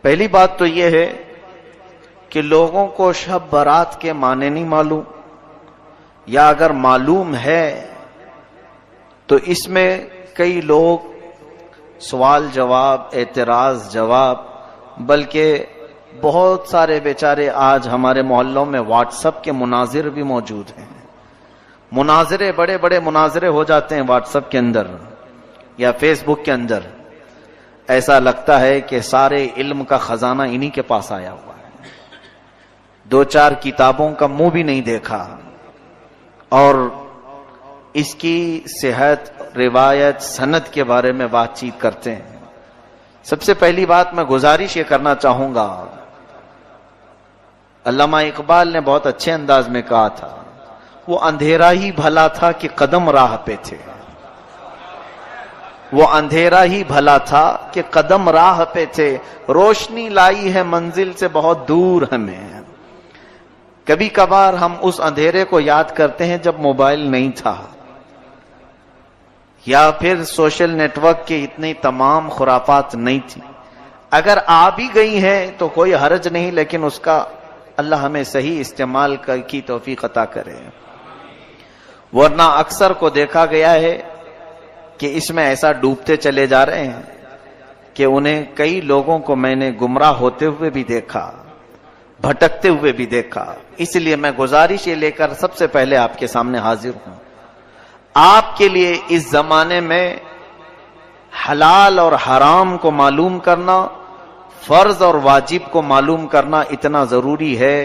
پہلی بات تو یہ ہے کہ لوگوں کو شب برات کے معنی نہیں معلوم، یا اگر معلوم ہے تو اس میں کئی لوگ سوال جواب، اعتراض جواب، بلکہ بہت سارے بیچارے آج ہمارے محلوں میں واٹس ایپ کے مناظر بھی موجود ہیں. مناظرے، بڑے بڑے مناظرے ہو جاتے ہیں واٹس ایپ کے اندر یا فیس بک کے اندر. ایسا لگتا ہے کہ سارے علم کا خزانہ انہی کے پاس آیا ہوا ہے. دو چار کتابوں کا منہ بھی نہیں دیکھا اور اس کی صحت، روایت، سند کے بارے میں بات چیت کرتے ہیں. سب سے پہلی بات میں گزارش یہ کرنا چاہوں گا، علامہ اقبال نے بہت اچھے انداز میں کہا تھا، وہ اندھیرا ہی بھلا تھا کہ قدم راہ پہ تھے. وہ اندھیرا ہی بھلا تھا کہ قدم راہ پہ تھے، روشنی لائی ہے منزل سے بہت دور ہمیں. کبھی کبھار ہم اس اندھیرے کو یاد کرتے ہیں جب موبائل نہیں تھا، یا پھر سوشل نیٹ ورک کے اتنی تمام خرافات نہیں تھی. اگر آ بھی گئی ہیں تو کوئی حرج نہیں، لیکن اس کا اللہ ہمیں صحیح استعمال کی توفیق عطا کرے. ورنہ اکثر کو دیکھا گیا ہے کہ اس میں ایسا ڈوبتے چلے جا رہے ہیں کہ انہیں کئی لوگوں کو میں نے گمراہ ہوتے ہوئے بھی دیکھا، بھٹکتے ہوئے بھی دیکھا. اس لیے میں گزارش یہ لے کر سب سے پہلے آپ کے سامنے حاضر ہوں. آپ کے لیے اس زمانے میں حلال اور حرام کو معلوم کرنا، فرض اور واجب کو معلوم کرنا اتنا ضروری ہے.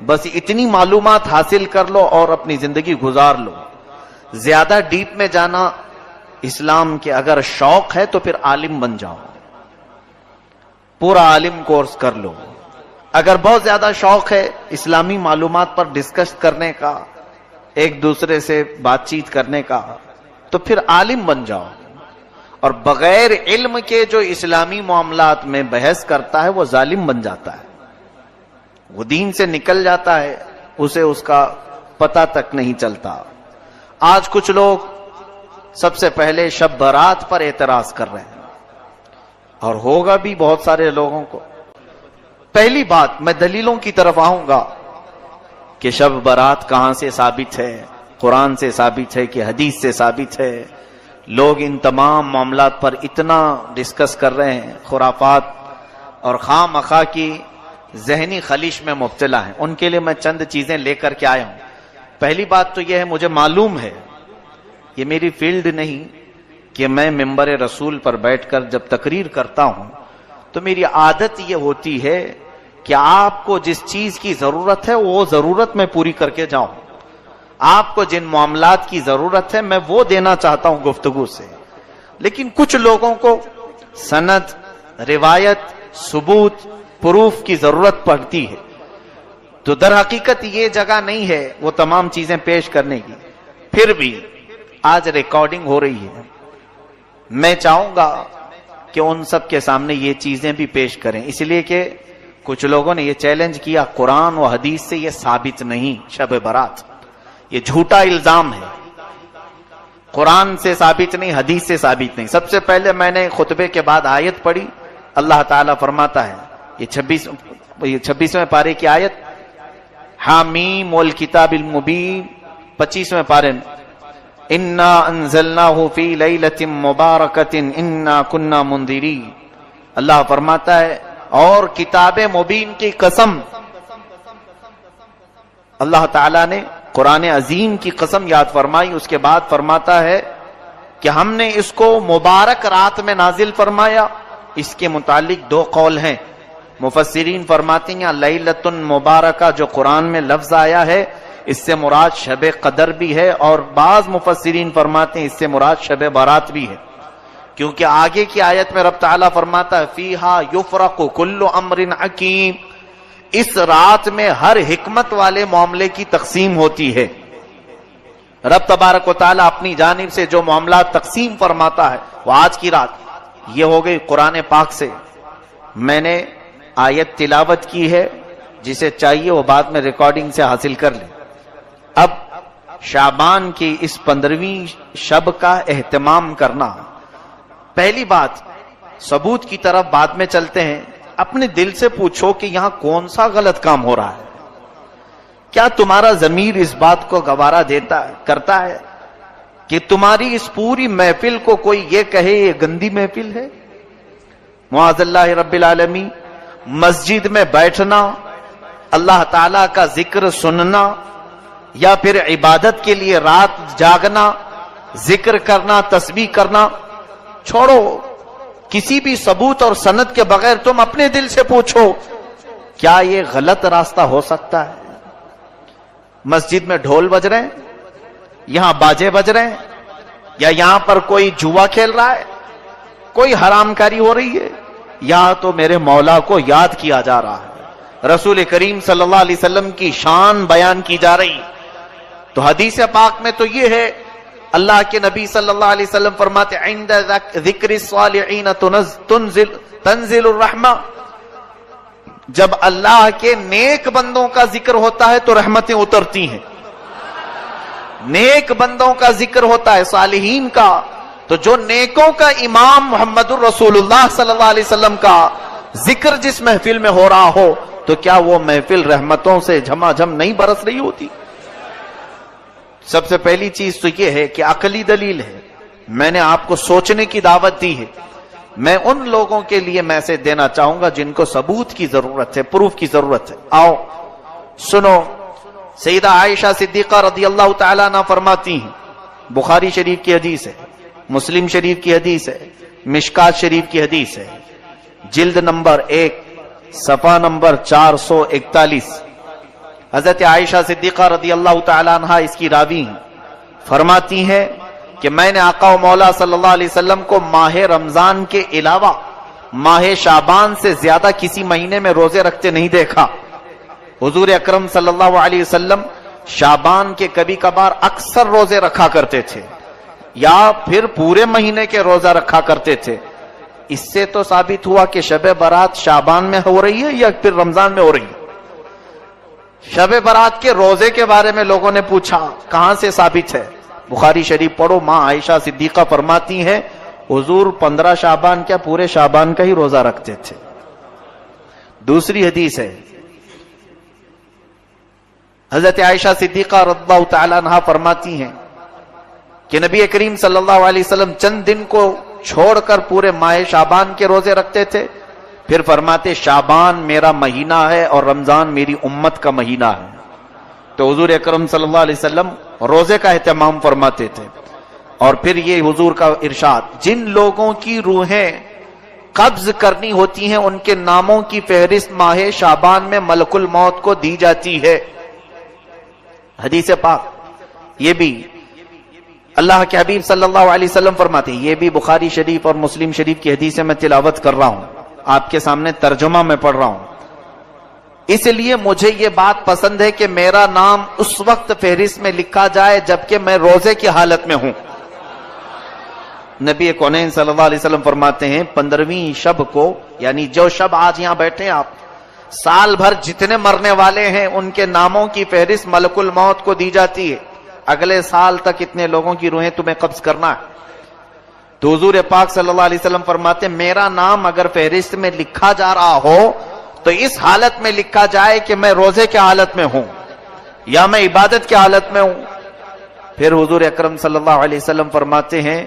بس اتنی معلومات حاصل کر لو اور اپنی زندگی گزار لو. زیادہ ڈیپ میں جانا اسلام کے اگر شوق ہے تو پھر عالم بن جاؤ، پورا عالم کورس کر لو. اگر بہت زیادہ شوق ہے اسلامی معلومات پر ڈسکس کرنے کا، ایک دوسرے سے بات چیت کرنے کا، تو پھر عالم بن جاؤ. اور بغیر علم کے جو اسلامی معاملات میں بحث کرتا ہے وہ ظالم بن جاتا ہے، وہ دین سے نکل جاتا ہے، اسے اس کا پتہ تک نہیں چلتا. آج کچھ لوگ سب سے پہلے شب برات پر اعتراض کر رہے ہیں، اور ہوگا بھی بہت سارے لوگوں کو. پہلی بات میں دلیلوں کی طرف آؤں گا کہ شب برات کہاں سے ثابت ہے. قرآن سے ثابت ہے کہ حدیث سے ثابت ہے. لوگ ان تمام معاملات پر اتنا ڈسکس کر رہے ہیں، خرافات اور خواہ مخواہ کی ذہنی خلیش میں مبتلا ہیں. ان کے لیے میں چند چیزیں لے کر کے آیا ہوں. پہلی بات تو یہ ہے، مجھے معلوم ہے، یہ میری فیلڈ نہیں کہ میں ممبر رسول پر بیٹھ کر جب تقریر کرتا ہوں تو میری عادت یہ ہوتی ہے کہ آپ کو جس چیز کی ضرورت ہے وہ ضرورت میں پوری کر کے جاؤں. آپ کو جن معاملات کی ضرورت ہے میں وہ دینا چاہتا ہوں گفتگو سے. لیکن کچھ لوگوں کو سند، روایت، ثبوت، پروف کی ضرورت پڑتی ہے، تو در حقیقت یہ جگہ نہیں ہے وہ تمام چیزیں پیش کرنے کی. پھر بھی آج ریکارڈنگ ہو رہی ہے، میں چاہوں گا کہ ان سب کے سامنے یہ چیزیں بھی پیش کریں، اس لیے کہ کچھ لوگوں نے یہ چیلنج کیا قرآن و حدیث سے یہ ثابت نہیں شب برات. یہ جھوٹا الزام ہے، قرآن سے ثابت نہیں، حدیث سے ثابت نہیں. سب سے پہلے میں نے خطبے کے بعد آیت پڑھی. اللہ تعالیٰ فرماتا ہے، یہ 26ویں پارے کی آیت، حامیم والکتاب المبین، 25ویں پارے میں، انا انزلناہ فی لیلۃ مبارکۃ انا کنا منذرین. اللہ فرماتا ہے اور کتاب مبین کی قسم، اللہ تعالیٰ نے قرآن عظیم کی قسم یاد فرمائی. اس کے بعد فرماتا ہے کہ ہم نے اس کو مبارک رات میں نازل فرمایا. اس کے متعلق دو قول ہیں. مفسرین فرماتے ہیں لیلۃ مبارکہ جو قرآن میں لفظ آیا ہے اس سے مراد شب قدر بھی ہے، اور بعض مفسرین فرماتے ہیں اس سے مراد شب برات بھی ہے، کیونکہ آگے کی آیت میں رب تعالیٰ فرماتا ہے فیہا یفرق کل امر حکیم، اس رات میں ہر حکمت والے معاملے کی تقسیم ہوتی ہے. رب تبارک و تعالیٰ اپنی جانب سے جو معاملات تقسیم فرماتا ہے وہ آج کی رات یہ ہو گئی قرآن پاک سے. میں نے آیت تلاوت کی ہے، جسے چاہیے وہ بعد میں ریکارڈنگ سے حاصل کر لیں. اب شعبان کی اس 15ویں شب کا اہتمام کرنا، پہلی بات ثبوت کی طرف بعد میں چلتے ہیں. اپنے دل سے پوچھو کہ یہاں کون سا غلط کام ہو رہا ہے. کیا تمہارا ضمیر اس بات کو گوارا کرتا ہے کہ تمہاری اس پوری محفل کو کوئی یہ کہے یہ گندی محفل ہے؟ معاذ اللہ رب العالمین. مسجد میں بیٹھنا، اللہ تعالی کا ذکر سننا، یا پھر عبادت کے لیے رات جاگنا، ذکر کرنا، تسبیح کرنا، چھوڑو. کسی بھی ثبوت اور سند کے بغیر تم اپنے دل سے پوچھو کیا یہ غلط راستہ ہو سکتا ہے؟ مسجد میں ڈھول بج رہے ہیں، یہاں باجے بج رہے ہیں، یا یہاں پر کوئی جوا کھیل رہا ہے، کوئی حرام کاری ہو رہی ہے، یہاں تو میرے مولا کو یاد کیا جا رہا ہے، رسول کریم صلی اللہ علیہ وسلم کی شان بیان کی جا رہی. تو حدیث پاک میں تو یہ ہے، اللہ کے نبی صلی اللہ علیہ وسلم فرماتے عند ذکر الصالحین تنزل الرحمہ، جب اللہ کے نیک بندوں کا ذکر ہوتا ہے تو رحمتیں اترتی ہیں. نیک بندوں کا ذکر ہوتا ہے، صالحین کا، تو جو نیکوں کا امام محمد الرسول اللہ صلی اللہ علیہ وسلم کا ذکر جس محفل میں ہو رہا ہو تو کیا وہ محفل رحمتوں سے جھما جھم نہیں برس رہی ہوتی؟ سب سے پہلی چیز تو یہ ہے کہ عقلی دلیل ہے. میں نے آپ کو سوچنے کی دعوت دی ہے. میں ان لوگوں کے لیے میسج دینا چاہوں گا جن کو ثبوت کی ضرورت ہے، پروف کی ضرورت ہے. آؤ سنو، سیدہ عائشہ صدیقہ رضی اللہ تعالیٰ عنہ فرماتی ہیں، بخاری شریف کی حدیث ہے، مسلم شریف کی حدیث ہے، مشکات شریف کی حدیث ہے، جلد نمبر 1 صفحہ نمبر 441. حضرت عائشہ صدیقہ رضی اللہ تعالیٰ عنہ اس کی راوی ہیں. فرماتی ہیں کہ میں نے آقا و مولا صلی اللہ علیہ وسلم کو ماہ رمضان کے علاوہ ماہ شعبان سے زیادہ کسی مہینے میں روزے رکھتے نہیں دیکھا. حضور اکرم صلی اللہ علیہ وسلم شعبان کے کبھی کبھار اکثر روزے رکھا کرتے تھے یا پھر پورے مہینے کے روزہ رکھا کرتے تھے. اس سے تو ثابت ہوا کہ شب برات شعبان میں ہو رہی ہے یا پھر رمضان میں ہو رہی ہے. شب برات کے روزے کے بارے میں لوگوں نے پوچھا کہاں سے ثابت ہے؟ بخاری شریف پڑھو. ماں عائشہ صدیقہ فرماتی ہیں حضور 15 شعبان کیا پورے شعبان کا ہی روزہ رکھتے تھے. دوسری حدیث ہے، حضرت عائشہ صدیقہ رضی اللہ تعالیٰ عنہا فرماتی ہیں کہ نبی کریم صلی اللہ علیہ وسلم چند دن کو چھوڑ کر پورے ماہ شعبان کے روزے رکھتے تھے. پھر فرماتے شعبان میرا مہینہ ہے اور رمضان میری امت کا مہینہ ہے. تو حضور اکرم صلی اللہ علیہ وسلم روزے کا اہتمام فرماتے تھے. اور پھر یہ حضور کا ارشاد، جن لوگوں کی روحیں قبض کرنی ہوتی ہیں ان کے ناموں کی فہرست ماہ شعبان میں ملک الموت کو دی جاتی ہے. حدیث پاک یہ بھی اللہ کے حبیب صلی اللہ علیہ وسلم فرماتے ہیں، یہ بھی بخاری شریف اور مسلم شریف کی حدیث میں تلاوت کر رہا ہوں، آپ کے سامنے ترجمہ میں پڑھ رہا ہوں. اس لیے مجھے یہ بات پسند ہے کہ میرا نام اس وقت فہرست میں لکھا جائے جبکہ میں روزے کی حالت میں ہوں. نبی کونین صلی اللہ علیہ وسلم فرماتے ہیں 15ویں شب کو، یعنی جو شب آج یہاں بیٹھے ہیں آپ، سال بھر جتنے مرنے والے ہیں ان کے ناموں کی فہرست ملک الموت کو دی جاتی ہے. اگلے سال تک اتنے لوگوں کی روحیں تمہیں قبض کرنا ہے. تو حضور پاک صلی اللہ علیہ وسلم فرماتے میرا نام اگر فہرست میں لکھا جا رہا ہو تو اس حالت میں لکھا جائے کہ میں روزے کی حالت میں ہوں یا میں عبادت کی حالت میں ہوں. پھر حضور اکرم صلی اللہ علیہ وسلم فرماتے ہیں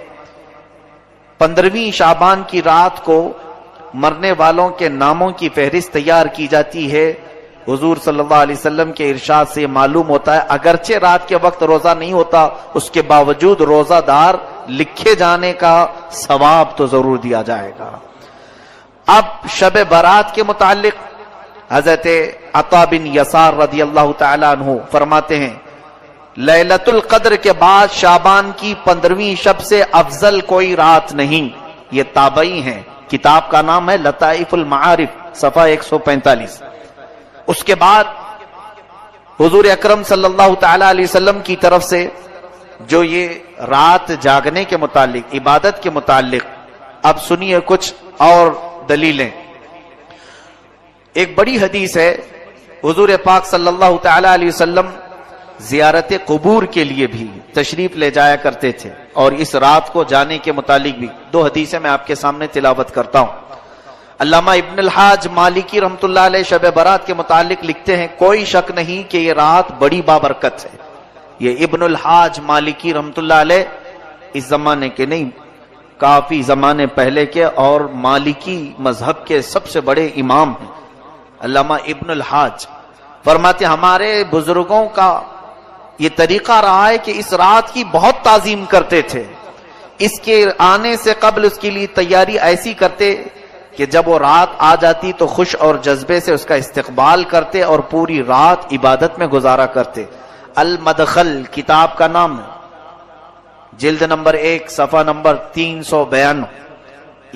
15ویں شعبان کی رات کو مرنے والوں کے ناموں کی فہرست تیار کی جاتی ہے. حضور صلی اللہ علیہ وسلم کے ارشاد سے معلوم ہوتا ہے اگرچہ رات کے وقت روزہ نہیں ہوتا اس کے باوجود روزہ دار لکھے جانے کا ثواب تو ضرور دیا جائے گا. اب شب برات کے متعلق حضرت عطا بن یسار رضی اللہ تعالیٰ عنہ فرماتے ہیں لیلۃ القدر کے بعد شعبان کی 15ویں شب سے افضل کوئی رات نہیں. یہ تابعی ہیں، کتاب کا نام ہے لطائف المعارف صفحہ 145. اس کے بعد حضور اکرم صلی اللہ تعالی علیہ وسلم کی طرف سے جو یہ رات جاگنے کے متعلق، عبادت کے متعلق، اب سنیے کچھ اور دلیلیں. ایک بڑی حدیث ہے، حضور پاک صلی اللہ تعالی علیہ وسلم زیارت قبور کے لیے بھی تشریف لے جایا کرتے تھے اور اس رات کو جانے کے متعلق بھی 2 حدیثیں میں آپ کے سامنے تلاوت کرتا ہوں. علامہ ابن الحاج مالکی رحمۃ اللہ علیہ شب برات کے متعلق لکھتے ہیں، کوئی شک نہیں کہ یہ رات بڑی بابرکت ہے۔ یہ ابن الحاج مالکی رحمۃ اللہ علیہ اس زمانے کے نہیں، کافی زمانے پہلے کے، اور مالکی مذہب کے سب سے بڑے امام ہیں علامہ ابن الحاج۔ فرماتے ہمارے بزرگوں کا یہ طریقہ رہا ہے کہ اس رات کی بہت تعظیم کرتے تھے، اس کے آنے سے قبل اس کے لیے تیاری ایسی کرتے کہ جب وہ رات آ جاتی تو خوش اور جذبے سے اس کا استقبال کرتے اور پوری رات عبادت میں گزارا کرتے۔ المدخل کتاب کا نام ہے، جلد نمبر 1 صفحہ نمبر 392،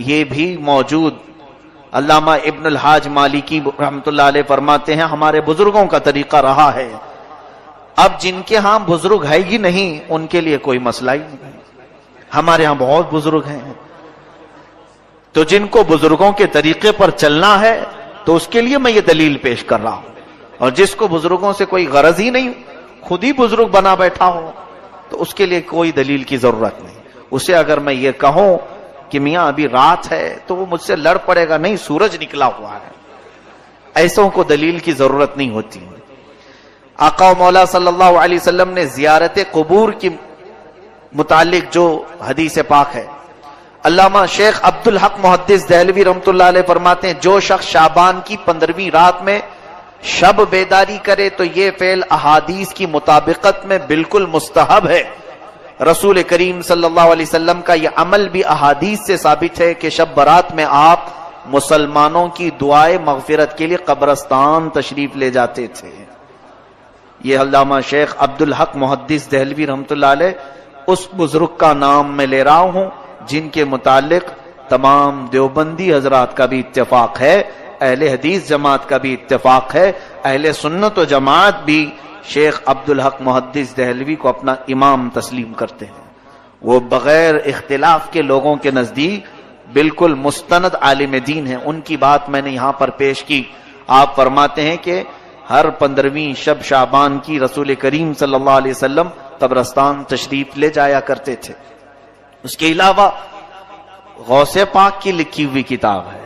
یہ بھی موجود۔ علامہ ابن الحاج مالکی رحمۃ اللہ علیہ فرماتے ہیں ہمارے بزرگوں کا طریقہ رہا ہے۔ اب جن کے ہاں بزرگ ہے ہی نہیں ان کے لیے کوئی مسئلہ ہی نہیں، ہمارے ہاں بہت بزرگ ہیں، تو جن کو بزرگوں کے طریقے پر چلنا ہے تو اس کے لیے میں یہ دلیل پیش کر رہا ہوں، اور جس کو بزرگوں سے کوئی غرض ہی نہیں، خود ہی بزرگ بنا بیٹھا ہو، تو اس کے لیے کوئی دلیل کی ضرورت نہیں۔ اسے اگر میں یہ کہوں کہ میاں ابھی رات ہے تو وہ مجھ سے لڑ پڑے گا، نہیں سورج نکلا ہوا ہے، ایسوں کو دلیل کی ضرورت نہیں ہوتی۔ آقا و مولا صلی اللہ علیہ وسلم نے زیارت قبور کی متعلق جو حدیث پاک ہے، علامہ شیخ عبدالحق محدث دہلوی رحمۃ اللہ علیہ فرماتے ہیں جو شخص شعبان کی 15ویں رات میں شب بیداری کرے تو یہ فعل احادیث کی مطابقت میں بالکل مستحب ہے۔ رسول کریم صلی اللہ علیہ وسلم کا یہ عمل بھی احادیث سے ثابت ہے کہ شب برات میں آپ مسلمانوں کی دعائے مغفرت کے لیے قبرستان تشریف لے جاتے تھے۔ یہ علامہ شیخ عبدالحق محدث دہلوی رحمۃ اللہ علیہ اس بزرگ کا نام میں لے رہا ہوں جن کے متعلق تمام دیوبندی حضرات کا بھی اتفاق ہے، اہل حدیث جماعت کا بھی اتفاق ہے، اہل سنت و جماعت بھی شیخ عبدالحق محدث دہلوی کو اپنا امام تسلیم کرتے ہیں۔ وہ بغیر اختلاف کے لوگوں کے نزدیک بالکل مستند عالم دین ہیں، ان کی بات میں نے یہاں پر پیش کی۔ آپ فرماتے ہیں کہ ہر 15ویں شب شعبان کی رسول کریم صلی اللہ علیہ وسلم قبرستان تشریف لے جایا کرتے تھے۔ اس کے علاوہ غوث پاک کی لکھی ہوئی کتاب ہے،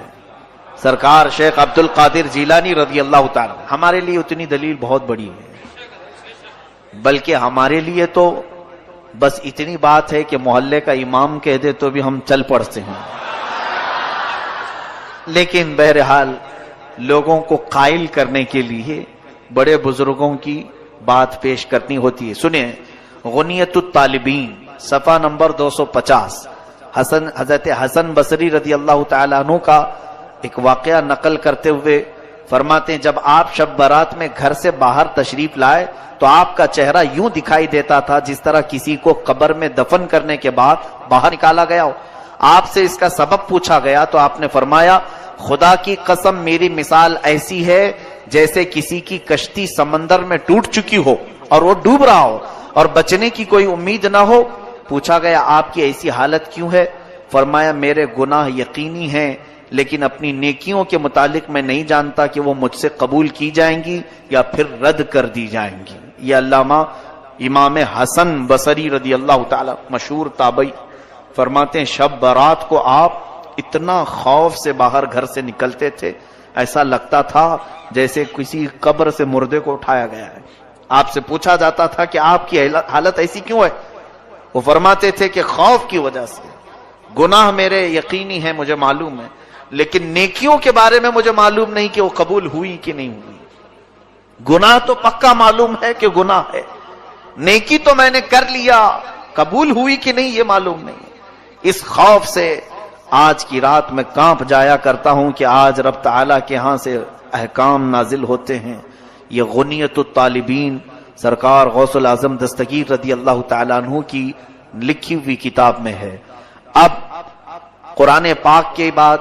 سرکار شیخ عبد القادر جیلانی رضی اللہ تعالی، ہمارے لیے اتنی دلیل بہت بڑی ہے، بلکہ ہمارے لیے تو بس اتنی بات ہے کہ محلے کا امام کہہ دے تو بھی ہم چل پڑتے ہیں، لیکن بہرحال لوگوں کو قائل کرنے کے لیے بڑے بزرگوں کی بات پیش کرنی ہوتی ہے۔ سنیں غنیت الطالبین صفحہ نمبر 250، حضرت حسن بصری رضی اللہ تعالیٰ عنہ کا ایک واقعہ نقل کرتے ہوئے فرماتے ہیں جب آپ شب برات میں گھر سے باہر تشریف لائے تو آپ کا چہرہ یوں دکھائی دیتا تھا جس طرح کسی کو قبر میں دفن کرنے کے بعد باہر نکالا گیا ہو۔ آپ سے اس کا سبب پوچھا گیا تو آپ نے فرمایا خدا کی قسم میری مثال ایسی ہے جیسے کسی کی کشتی سمندر میں ٹوٹ چکی ہو اور وہ ڈوب رہا ہو اور بچنے کی کوئی امید نہ ہو۔ پوچھا گیا آپ کی ایسی حالت کیوں ہے؟ فرمایا میرے گناہ یقینی ہیں لیکن اپنی نیکیوں کے متعلق میں نہیں جانتا کہ وہ مجھ سے قبول کی جائیں گی یا پھر رد کر دی جائیں گی۔ یہ علامہ امام حسن بصری رضی اللہ تعالی مشہور تابعی فرماتے ہیں شب برات کو آپ اتنا خوف سے باہر گھر سے نکلتے تھے ایسا لگتا تھا جیسے کسی قبر سے مردے کو اٹھایا گیا ہے۔ آپ سے پوچھا جاتا تھا کہ آپ کی حالت ایسی کیوں ہے؟ وہ فرماتے تھے کہ خوف کی وجہ سے، گناہ میرے یقینی ہے مجھے معلوم ہے لیکن نیکیوں کے بارے میں مجھے معلوم نہیں کہ وہ قبول ہوئی کہ نہیں ہوئی۔ گناہ تو پکا معلوم ہے کہ گناہ ہے، نیکی تو میں نے کر لیا، قبول ہوئی کہ نہیں یہ معلوم نہیں۔ اس خوف سے آج کی رات میں کانپ جایا کرتا ہوں کہ آج رب تعالیٰ کے ہاں سے احکام نازل ہوتے ہیں۔ یہ غنیت الطالبین سرکار غوث الاعظم دستگیر رضی اللہ تعالیٰ عنہ کی لکھی ہوئی کتاب میں ہے۔ اب قرآن پاک کے بعد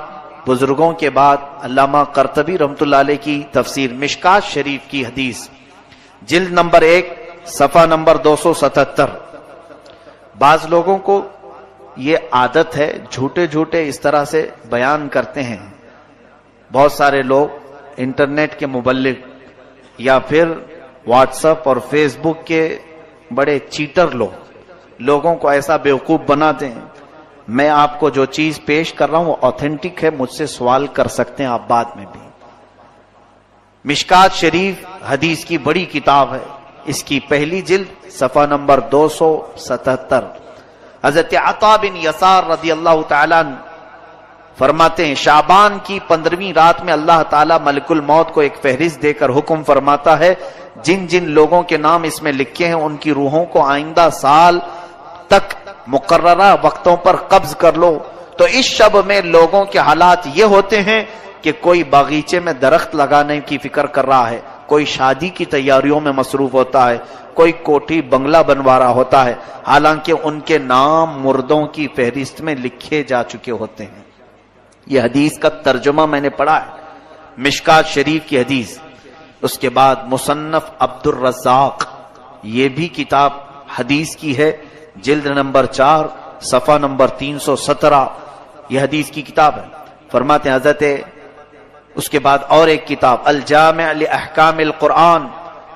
بزرگوں کے بعد علامہ قرطبی رحمۃ اللہ علیہ کی تفسیر مشکات شریف کی حدیث جلد نمبر 1 صفحہ نمبر 277۔ بعض لوگوں کو یہ عادت ہے جھوٹے اس طرح سے بیان کرتے ہیں، بہت سارے لوگ انٹرنیٹ کے مبلغ یا پھر واٹس ایپ اور فیس بک کے بڑے چیٹر لوگوں کو ایسا بیوقوف بناتے ہیں میں آپ کو جو چیز پیش کر رہا ہوں وہ آتھینٹک ہے، مجھ سے سوال کر سکتے ہیں آپ بعد میں بھی۔ مشکات شریف حدیث کی بڑی کتاب ہے، اس کی پہلی جلد صفحہ نمبر 277۔ حضرت عطا بن یسار رضی اللہ تعالیٰ عنہ فرماتے ہیں شعبان کی 15ویں رات میں اللہ تعالیٰ ملک الموت کو ایک فہرست دے کر حکم فرماتا ہے جن جن لوگوں کے نام اس میں لکھے ہیں ان کی روحوں کو آئندہ سال تک مقررہ وقتوں پر قبض کر لو۔ تو اس شب میں لوگوں کے حالات یہ ہوتے ہیں کہ کوئی باغیچے میں درخت لگانے کی فکر کر رہا ہے، کوئی شادی کی تیاریوں میں مصروف ہوتا ہے، کوئی کوٹھی بنگلہ بنوا رہا ہوتا ہے، حالانکہ ان کے نام مردوں کی فہرست میں لکھے جا چکے ہوتے ہیں۔ یہ حدیث کا ترجمہ میں نے پڑھا ہے، مشکات شریف کی حدیث۔ اس کے بعد مصنف عبد الرزاق، یہ بھی کتاب حدیث کی ہے، جلد نمبر 4 صفحہ نمبر 317، یہ حدیث کی کتاب ہے۔ فرماتے ہیں حضرت، اس کے بعد اور ایک کتاب الجامع لاحکام القرآن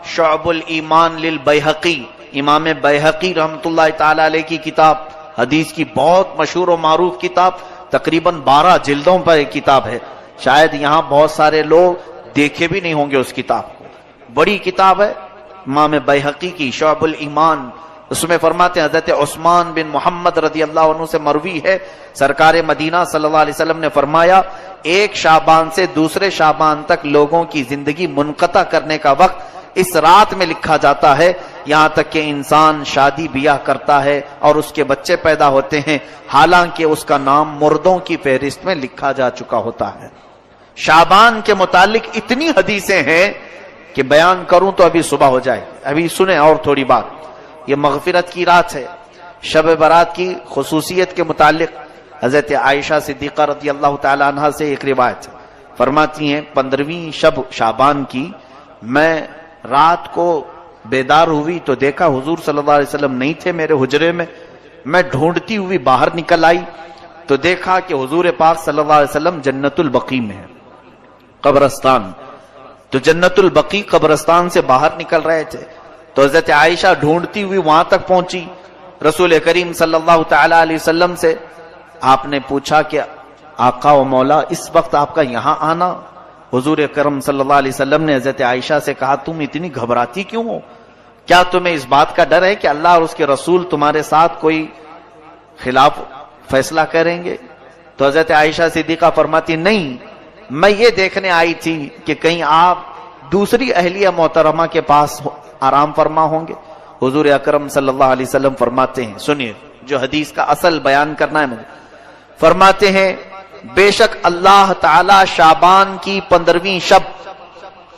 شعب الایمان للبیہقی، امام بیہقی رحمۃ اللہ تعالی علیہ کی کتاب، حدیث کی بہت مشہور و معروف کتاب، تقریباً 12 جلدوں پر ایک کتاب ہے، شاید یہاں بہت سارے لوگ دیکھے بھی نہیں ہوں گے اس کتاب کو، بڑی کتاب ہے امام بیہقی کی شعب الایمان۔ اس میں فرماتے ہیں حضرت عثمان بن محمد رضی اللہ عنہ سے مروی ہے، سرکار مدینہ صلی اللہ علیہ وسلم نے فرمایا ایک شعبان سے دوسرے شعبان تک لوگوں کی زندگی منقطع کرنے کا وقت اس رات میں لکھا جاتا ہے، یہاں تک کہ انسان شادی بیاہ کرتا ہے اور اس کے بچے پیدا ہوتے ہیں، حالانکہ اس کا نام مردوں کی فہرست میں لکھا جا چکا ہوتا ہے۔ شعبان کے متعلق اتنی حدیثیں ہیں کہ بیان کروں تو ابھی صبح ہو جائے۔ ابھی سنیں اور تھوڑی بات، یہ مغفرت کی رات ہے، شب برات کی خصوصیت کے متعلق حضرت عائشہ صدیقہ رضی اللہ تعالی عنہ سے ایک روایت ہے، فرماتی ہیں 15ویں شب شعبان کی میں رات کو بیدار ہوئی تو دیکھا حضور صلی اللہ علیہ وسلم نہیں تھے میرے حجرے میں، میں ڈھونڈتی ہوئی باہر نکل آئی تو دیکھا کہ حضور پاک صلی اللہ علیہ وسلم جنت البقیع میں ہے، قبرستان، تو جنت البقیع قبرستان سے باہر نکل رہے تھے، تو حضرت عائشہ ڈھونڈتی ہوئی وہاں تک پہنچی، رسول کریم صلی اللہ تعالی علیہ وسلم سے آپ نے پوچھا کہ آقا و مولا اس وقت آپ کا یہاں آنا؟ حضور کرم صلی اللہ علیہ وسلم نے حضرت عائشہ سے کہا تم اتنی گھبراتی کیوں ہو؟ کیا تمہیں اس بات کا ڈر ہے کہ اللہ اور اس کے رسول تمہارے ساتھ کوئی خلاف فیصلہ کریں گے؟ تو حضرت عائشہ صدیقہ فرماتی نہیں، میں یہ دیکھنے آئی تھی کہ کہیں آپ دوسری اہلیہ محترمہ کے پاس آرام فرما ہوں گے۔ حضور اکرم صلی اللہ علیہ وسلم فرماتے ہیں، سنیے جو حدیث کا اصل بیان کرنا ہے مجھے، فرماتے ہیں بے شک اللہ تعالی شعبان کی 15ویں شب،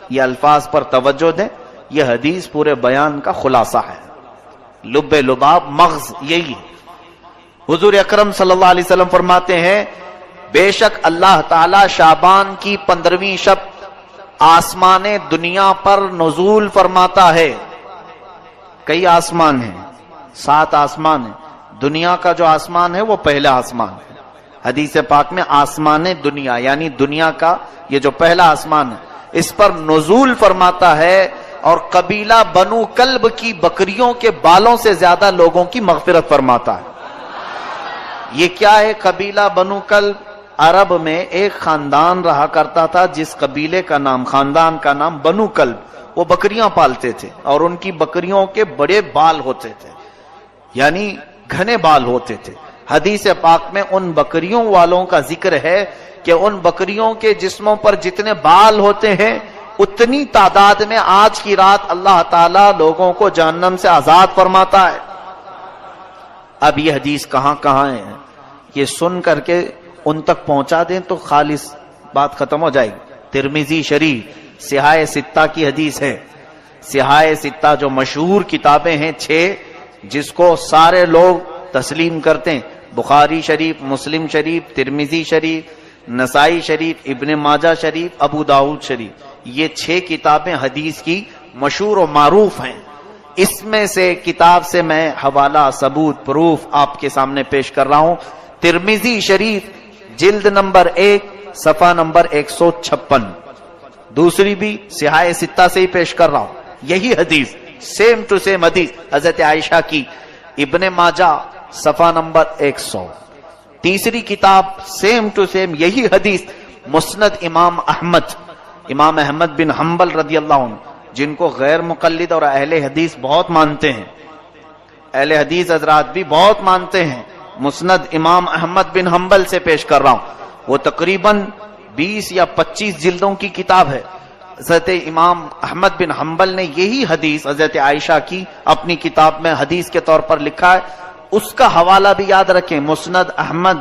یہ الفاظ پر توجہ دیں، یہ حدیث پورے بیان کا خلاصہ ہے، لب لباب مغز یہی ہے۔ حضور اکرم صلی اللہ علیہ وسلم فرماتے ہیں بے شک اللہ تعالی شعبان کی 15ویں شب آسمان دنیا پر نزول فرماتا ہے۔ کئی آسمان ہیں، 7 آسمان ہیں، دنیا کا جو آسمان ہے وہ پہلا آسمان ہے، حدیث پاک میں آسمان دنیا یعنی دنیا کا یہ جو پہلا آسمان ہے اس پر نزول فرماتا ہے، اور قبیلہ بنو کلب کی بکریوں کے بالوں سے زیادہ لوگوں کی مغفرت فرماتا ہے۔ یہ کیا ہے قبیلہ بنو کلب؟ عرب میں ایک خاندان رہا کرتا تھا جس قبیلے کا نام، خاندان کا نام بنو کلب، وہ بکریاں پالتے تھے اور ان کی بکریوں کے بڑے بال ہوتے تھے، یعنی گھنے بال ہوتے تھے۔ حدیث پاک میں ان بکریوں والوں کا ذکر ہے کہ ان بکریوں کے جسموں پر جتنے بال ہوتے ہیں اتنی تعداد میں آج کی رات اللہ تعالیٰ لوگوں کو جہنم سے آزاد فرماتا ہے۔ اب یہ حدیث کہاں کہاں ہے یہ سن کر کے ان تک پہنچا دیں تو خالص بات ختم ہو جائے گی۔ ترمذی شریف سیاہ ستہ کی حدیث ہے، سیاہ ستہ جو مشہور کتابیں ہیں 6 جس کو سارے لوگ تسلیم کرتے ہیں، بخاری شریف، مسلم شریف، ترمذی شریف، نسائی شریف، ابن ماجہ شریف، ابو داؤد شریف، یہ 6 کتابیں حدیث کی مشہور و معروف ہیں۔ اس میں سے کتاب سے میں حوالہ، ثبوت، پروف آپ کے سامنے پیش کر رہا ہوں۔ ترمذی شریف جلد نمبر 1 صفحہ نمبر 156، دوسری بھی سیاہ ستہ سے ہی پیش کر رہا ہوں، یہی حدیث سیم ٹو سیم حدیث حضرت عائشہ کی، ابن ماجہ صفحہ نمبر 100، تیسری کتاب سیم ٹو سیم یہی حدیث مسند امام احمد بن حنبل رضی اللہ عنہ، جن کو غیر مقلد اور اہل حدیث بہت مانتے ہیں، اہل حدیث حضرات بھی بہت مانتے ہیں، مسند امام احمد بن حنبل سے پیش کر رہا ہوں۔ وہ تقریباً 20 یا 25 جلدوں کی کتاب ہے۔ حضرت امام احمد بن حنبل نے یہی حدیث حضرت عائشہ کی اپنی کتاب میں حدیث کے طور پر لکھا ہے، اس کا حوالہ بھی یاد رکھیں، مسند احمد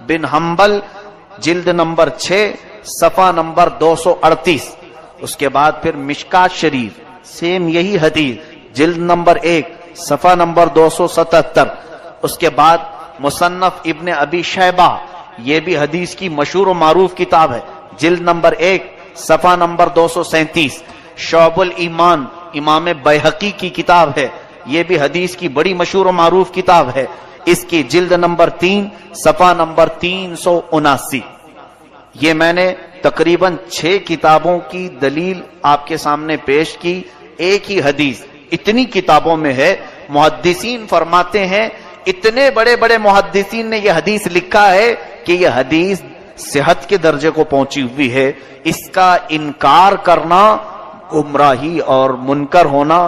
بن حنبل جلد نمبر 6 صفحہ نمبر 238۔ اس کے بعد پھر مشکات شریف سیم یہی حدیث جلد نمبر 1 صفحہ نمبر 277۔ اس کے بعد مصنف ابن ابی شیبہ، یہ بھی حدیث کی مشہور و معروف کتاب ہے، جلد نمبر 1 صفحہ نمبر 237۔ شعب الایمان امام بیہقی کی کتاب ہے، یہ بھی حدیث کی بڑی مشہور و معروف کتاب ہے، اس کی جلد نمبر 3 صفحہ نمبر 379۔ یہ میں نے تقریباً 6 کتابوں کی دلیل آپ کے سامنے پیش کی، ایک ہی حدیث اتنی کتابوں میں ہے۔ محدثین فرماتے ہیں، اتنے بڑے بڑے محدثین نے یہ حدیث لکھا ہے کہ یہ حدیث صحت کے درجے کو پہنچی ہوئی ہے، اس کا انکار کرنا گمراہی اور منکر ہونا،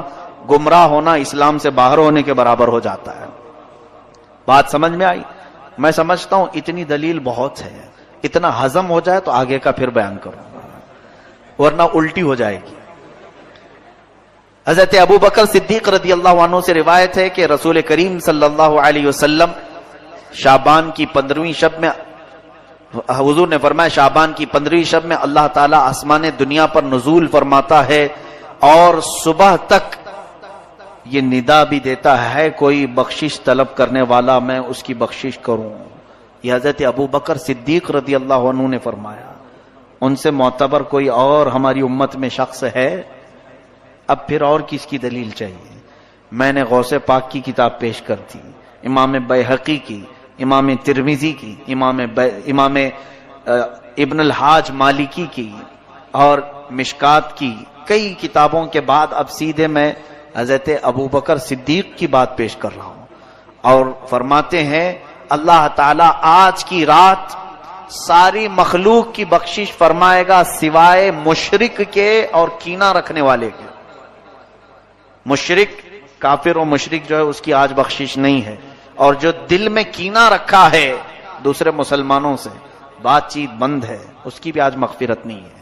گمراہ ہونا اسلام سے باہر ہونے کے برابر ہو جاتا ہے۔ بات سمجھ میں آئی؟ میں سمجھتا ہوں اتنی دلیل بہت ہے، اتنا ہضم ہو جائے تو آگے کا پھر بیان کروں گا، ورنہ الٹی ہو جائے گی۔ حضرت ابو بکر صدیق رضی اللہ عنہ سے روایت ہے کہ رسول کریم صلی اللہ علیہ وسلم شعبان کی 15ویں شب میں، حضور نے فرمایا شعبان کی 15ویں شب میں اللہ تعالیٰ آسمان دنیا پر نزول فرماتا ہے اور صبح تک یہ ندا بھی دیتا ہے کوئی بخشش طلب کرنے والا میں اس کی بخشش کروں۔ یہ حضرت ابو بکر صدیق رضی اللہ عنہ نے فرمایا، ان سے معتبر کوئی اور ہماری امت میں شخص ہے؟ اب پھر اور کس کی دلیل چاہیے؟ میں نے غوث پاک کی کتاب پیش کر دی، امام بیہقی کی، امام ترمذی کی، امام ابن الحاج مالکی کی اور مشکات کی، کئی کتابوں کے بعد اب سیدھے میں حضرت ابو بکر صدیق کی بات پیش کر رہا ہوں۔ اور فرماتے ہیں اللہ تعالیٰ آج کی رات ساری مخلوق کی بخشش فرمائے گا سوائے مشرک کے اور کینہ رکھنے والے کے۔ مشرک، کافر و مشرک جو ہے اس کی آج بخشش نہیں ہے، اور جو دل میں کینہ رکھا ہے دوسرے مسلمانوں سے، بات چیت بند ہے، اس کی بھی آج مغفرت نہیں ہے۔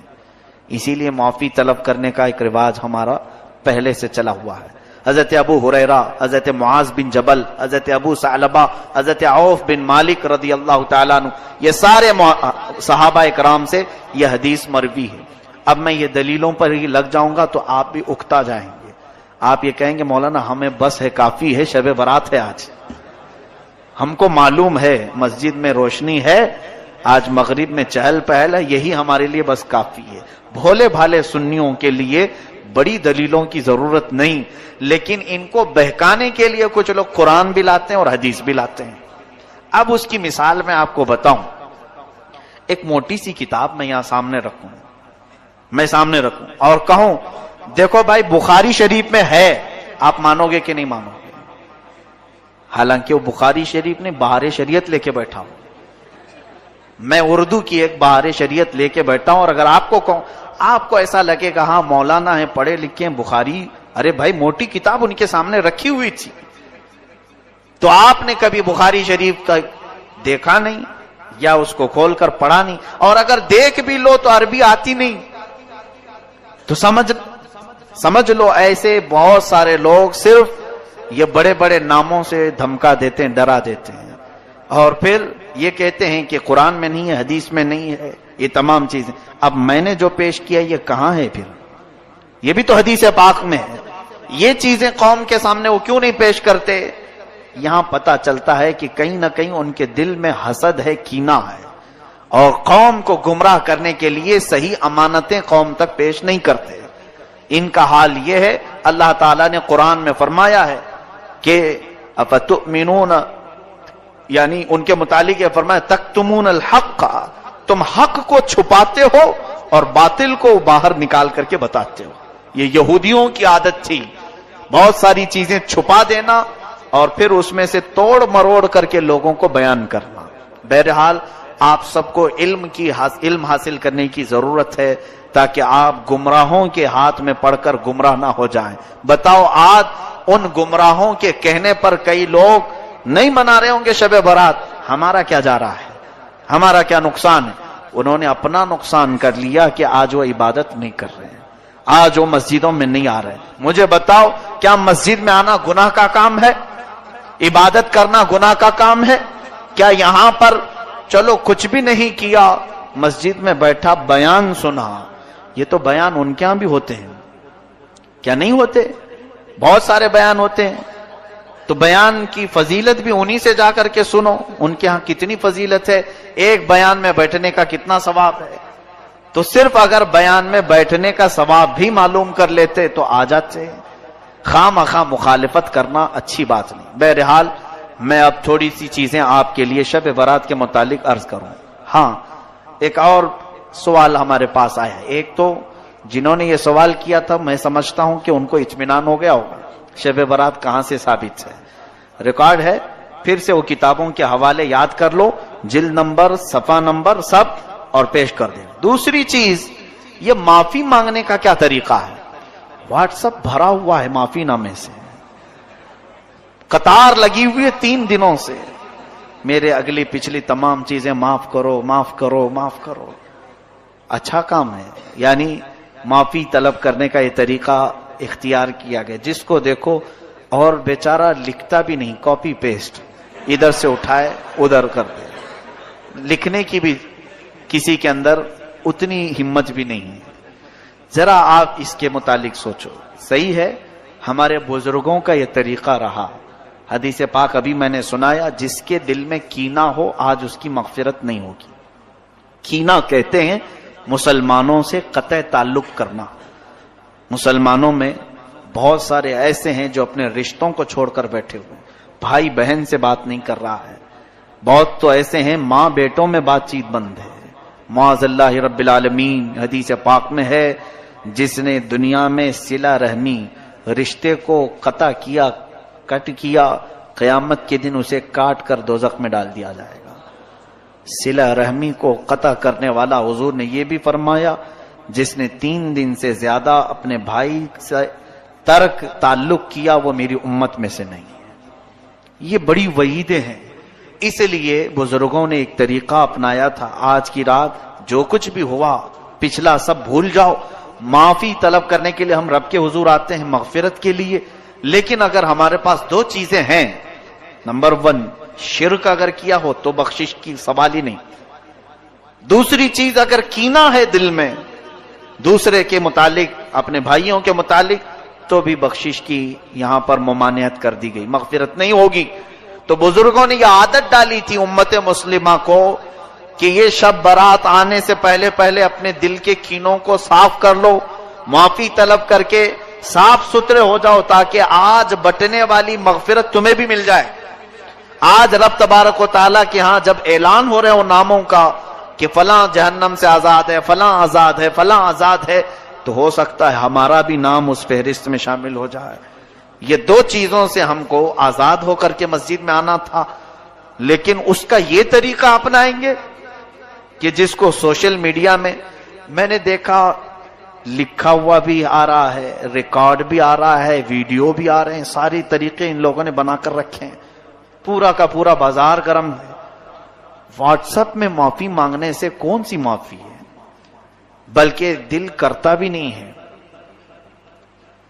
اسی لیے معافی طلب کرنے کا ایک رواج ہمارا پہلے سے چلا ہوا ہے۔ حضرت ابو ہریرہ، حضرت معاذ بن جبل، حضرت ابو ثعلبہ، حضرت عوف بن مالک رضی اللہ تعالیٰ عنہ، یہ سارے صحابہ اکرام سے یہ حدیث مروی ہے۔ اب میں یہ دلیلوں پر ہی لگ جاؤں گا تو آپ بھی اکتا جائیں گے، آپ یہ کہیں گے مولانا ہمیں بس ہے، کافی ہے، شب برات ہے آج، ہم کو معلوم ہے مسجد میں روشنی ہے، آج مغرب میں چہل پہل ہے، یہی ہمارے لیے بس کافی ہے۔ بھولے بھالے سنیوں کے لیے بڑی دلیلوں کی ضرورت نہیں، لیکن ان کو بہکانے کے لیے کچھ لوگ قرآن بھی لاتے ہیں اور حدیث بھی لاتے ہیں۔ اب اس کی مثال میں آپ کو بتاؤں، ایک موٹی سی کتاب میں یہاں سامنے رکھوں اور کہوں دیکھو بھائی بخاری شریف میں ہے، آپ مانو گے کہ نہیں مانو گے؟ حالانکہ وہ بخاری شریف نے بہار شریعت لے کے بیٹھا ہوں، میں اردو کی ایک بہار شریعت لے کے بیٹھا ہوں، اور اگر آپ کو کہوں، آپ کو ایسا لگے گا ہاں مولانا ہے، پڑھے لکھے ہیں، بخاری، ارے بھائی موٹی کتاب ان کے سامنے رکھی ہوئی تھی، تو آپ نے کبھی بخاری شریف کا دیکھا نہیں یا اس کو کھول کر پڑھا نہیں، اور اگر دیکھ بھی لو تو عربی آتی نہیں، تو سمجھ لو ایسے بہت سارے لوگ صرف یہ بڑے بڑے ناموں سے دھمکا دیتے ہیں، ڈرا دیتے ہیں، اور پھر یہ کہتے ہیں کہ قرآن میں نہیں ہے، حدیث میں نہیں ہے، یہ تمام چیزیں۔ اب میں نے جو پیش کیا یہ کہاں ہے؟ پھر یہ بھی تو حدیث پاک میں ہے، یہ چیزیں قوم کے سامنے وہ کیوں نہیں پیش کرتے؟ یہاں پتہ چلتا ہے کہ کہیں نہ کہیں ان کے دل میں حسد ہے، کینہ ہے، اور قوم کو گمراہ کرنے کے لیے صحیح امانتیں قوم تک پیش نہیں کرتے۔ ان کا حال یہ ہے، اللہ تعالیٰ نے قرآن میں فرمایا ہے کہ افتؤمنون، یعنی ان کے متعلق یہ فرمایا تکتمون الحق، تم حق کو چھپاتے ہو اور باطل کو باہر نکال کر کے بتاتے ہو۔ یہ یہودیوں کی عادت تھی، بہت ساری چیزیں چھپا دینا اور پھر اس میں سے توڑ مروڑ کر کے لوگوں کو بیان کرنا۔ بہرحال آپ سب کو علم حاصل کرنے کی ضرورت ہے تاکہ آپ گمراہوں کے ہاتھ میں پڑ کر گمراہ نہ ہو جائیں۔ بتاؤ آج ان گمراہوں کے کہنے پر کئی لوگ نہیں منا رہے ہوں گے شب برات، ہمارا کیا جا رہا ہے، ہمارا کیا نقصان ہے؟ انہوں نے اپنا نقصان کر لیا کہ آج وہ عبادت نہیں کر رہے ہیں، آج وہ مسجدوں میں نہیں آ رہے ہیں۔ مجھے بتاؤ کیا مسجد میں آنا گناہ کا کام ہے؟ عبادت کرنا گناہ کا کام ہے؟ کیا یہاں پر چلو کچھ بھی نہیں کیا، مسجد میں بیٹھا بیان سنا، یہ تو بیان ان کے ہاں بھی ہوتے ہیں، کیا نہیں ہوتے؟ بہت سارے بیان ہوتے ہیں، تو بیان کی فضیلت بھی انہی سے جا کر کے سنو، ان کے ہاں کتنی فضیلت ہے، ایک بیان میں بیٹھنے کا کتنا ثواب ہے۔ تو صرف اگر بیان میں بیٹھنے کا ثواب بھی معلوم کر لیتے تو آ جاتے، خواہ مخواہ مخالفت کرنا اچھی بات نہیں۔ بہرحال میں اب تھوڑی سی چیزیں آپ کے لیے شب برات کے متعلق عرض کروں۔ ہاں، ایک اور سوال ہمارے پاس آیا ہے، ایک تو جنہوں نے یہ سوال کیا تھا میں سمجھتا ہوں کہ ان کو اطمینان ہو گیا ہوگا شب برات کہاں سے ثابت ہے، ریکارڈ ہے، پھر سے وہ کتابوں کے حوالے یاد کر لو، جلد نمبر، صفحہ نمبر سب، اور پیش کر دیں۔ دوسری چیز، یہ معافی مانگنے کا کیا طریقہ ہے؟ واٹس ایپ بھرا ہوا ہے معافی نامے سے، قطار لگی ہوئی ہے 3 دنوں سے، میرے اگلی پچھلی تمام چیزیں معاف کرو معاف کرو معاف کرو۔ اچھا کام ہے، یعنی معافی طلب کرنے کا یہ طریقہ اختیار کیا گیا، جس کو دیکھو اور بیچارہ لکھتا بھی نہیں، کاپی پیسٹ، ادھر سے اٹھائے ادھر کر دے، لکھنے کی بھی کسی کے اندر اتنی ہمت بھی نہیں ہے۔ ذرا آپ اس کے متعلق سوچو، صحیح ہے ہمارے بزرگوں کا یہ طریقہ رہا، حدیث پاک ابھی میں نے سنایا، جس کے دل میں کینہ ہو آج اس کی مغفرت نہیں ہوگی۔ کینہ کہتے ہیں مسلمانوں سے قطع تعلق کرنا۔ مسلمانوں میں بہت سارے ایسے ہیں جو اپنے رشتوں کو چھوڑ کر بیٹھے ہوئے ہیں، بھائی بہن سے بات نہیں کر رہا ہے، بہت تو ایسے ہیں ماں بیٹوں میں بات چیت بند ہے۔ معاذ اللہ رب العالمین، حدیث پاک میں ہے جس نے دنیا میں صلہ رحمی رشتے کو قطع کیا، کٹ کیا، قیامت کے دن اسے کاٹ کر دوزخ میں ڈال دیا جائے گا۔ صلہ رحمی کو قطع کرنے والا، حضور نے یہ بھی فرمایا، جس نے 3 دن سے زیادہ اپنے بھائی سے ترک تعلق کیا وہ میری امت میں سے نہیں ہے۔ یہ بڑی وعیدیں ہیں، اس لیے بزرگوں نے ایک طریقہ اپنایا تھا، آج کی رات جو کچھ بھی ہوا پچھلا سب بھول جاؤ، معافی طلب کرنے کے لیے ہم رب کے حضور آتے ہیں مغفرت کے لیے، لیکن اگر ہمارے پاس 2 چیزیں ہیں، نمبر 1 شرک اگر کیا ہو تو بخشش کی سوال ہی نہیں، دوسری چیز اگر کینہ ہے دل میں دوسرے کے متعلق، اپنے بھائیوں کے متعلق، تو بھی بخشش کی یہاں پر ممانعت کر دی گئی، مغفرت نہیں ہوگی۔ تو بزرگوں نے یہ عادت ڈالی تھی امت مسلمہ کو کہ یہ شب برات آنے سے پہلے پہلے اپنے دل کے کینوں کو صاف کر لو، معافی طلب کر کے صاف ستھرے ہو جاؤ، تاکہ آج بٹنے والی مغفرت تمہیں بھی مل جائے۔ آج رب تبارک و تعالیٰ کے ہاں جب اعلان ہو رہے ہو ناموں کا کہ فلاں جہنم سے آزاد ہے، فلاں آزاد ہے، فلاں آزاد ہے، تو ہو سکتا ہے ہمارا بھی نام اس فہرست میں شامل ہو جائے۔ یہ 2 چیزوں سے ہم کو آزاد ہو کر کے مسجد میں آنا تھا، لیکن اس کا یہ طریقہ اپنائیں گے کہ جس کو سوشل میڈیا میں نے دیکھا لکھا ہوا بھی آ رہا ہے، ریکارڈ بھی آ رہا ہے، ویڈیو بھی آ رہے ہیں، ساری طریقے ان لوگوں نے بنا کر رکھے ہیں، پورا کا پورا بازار گرم ہے۔ واٹس ایپ میں معافی مانگنے سے کون سی معافی ہے، بلکہ دل کرتا بھی نہیں ہے۔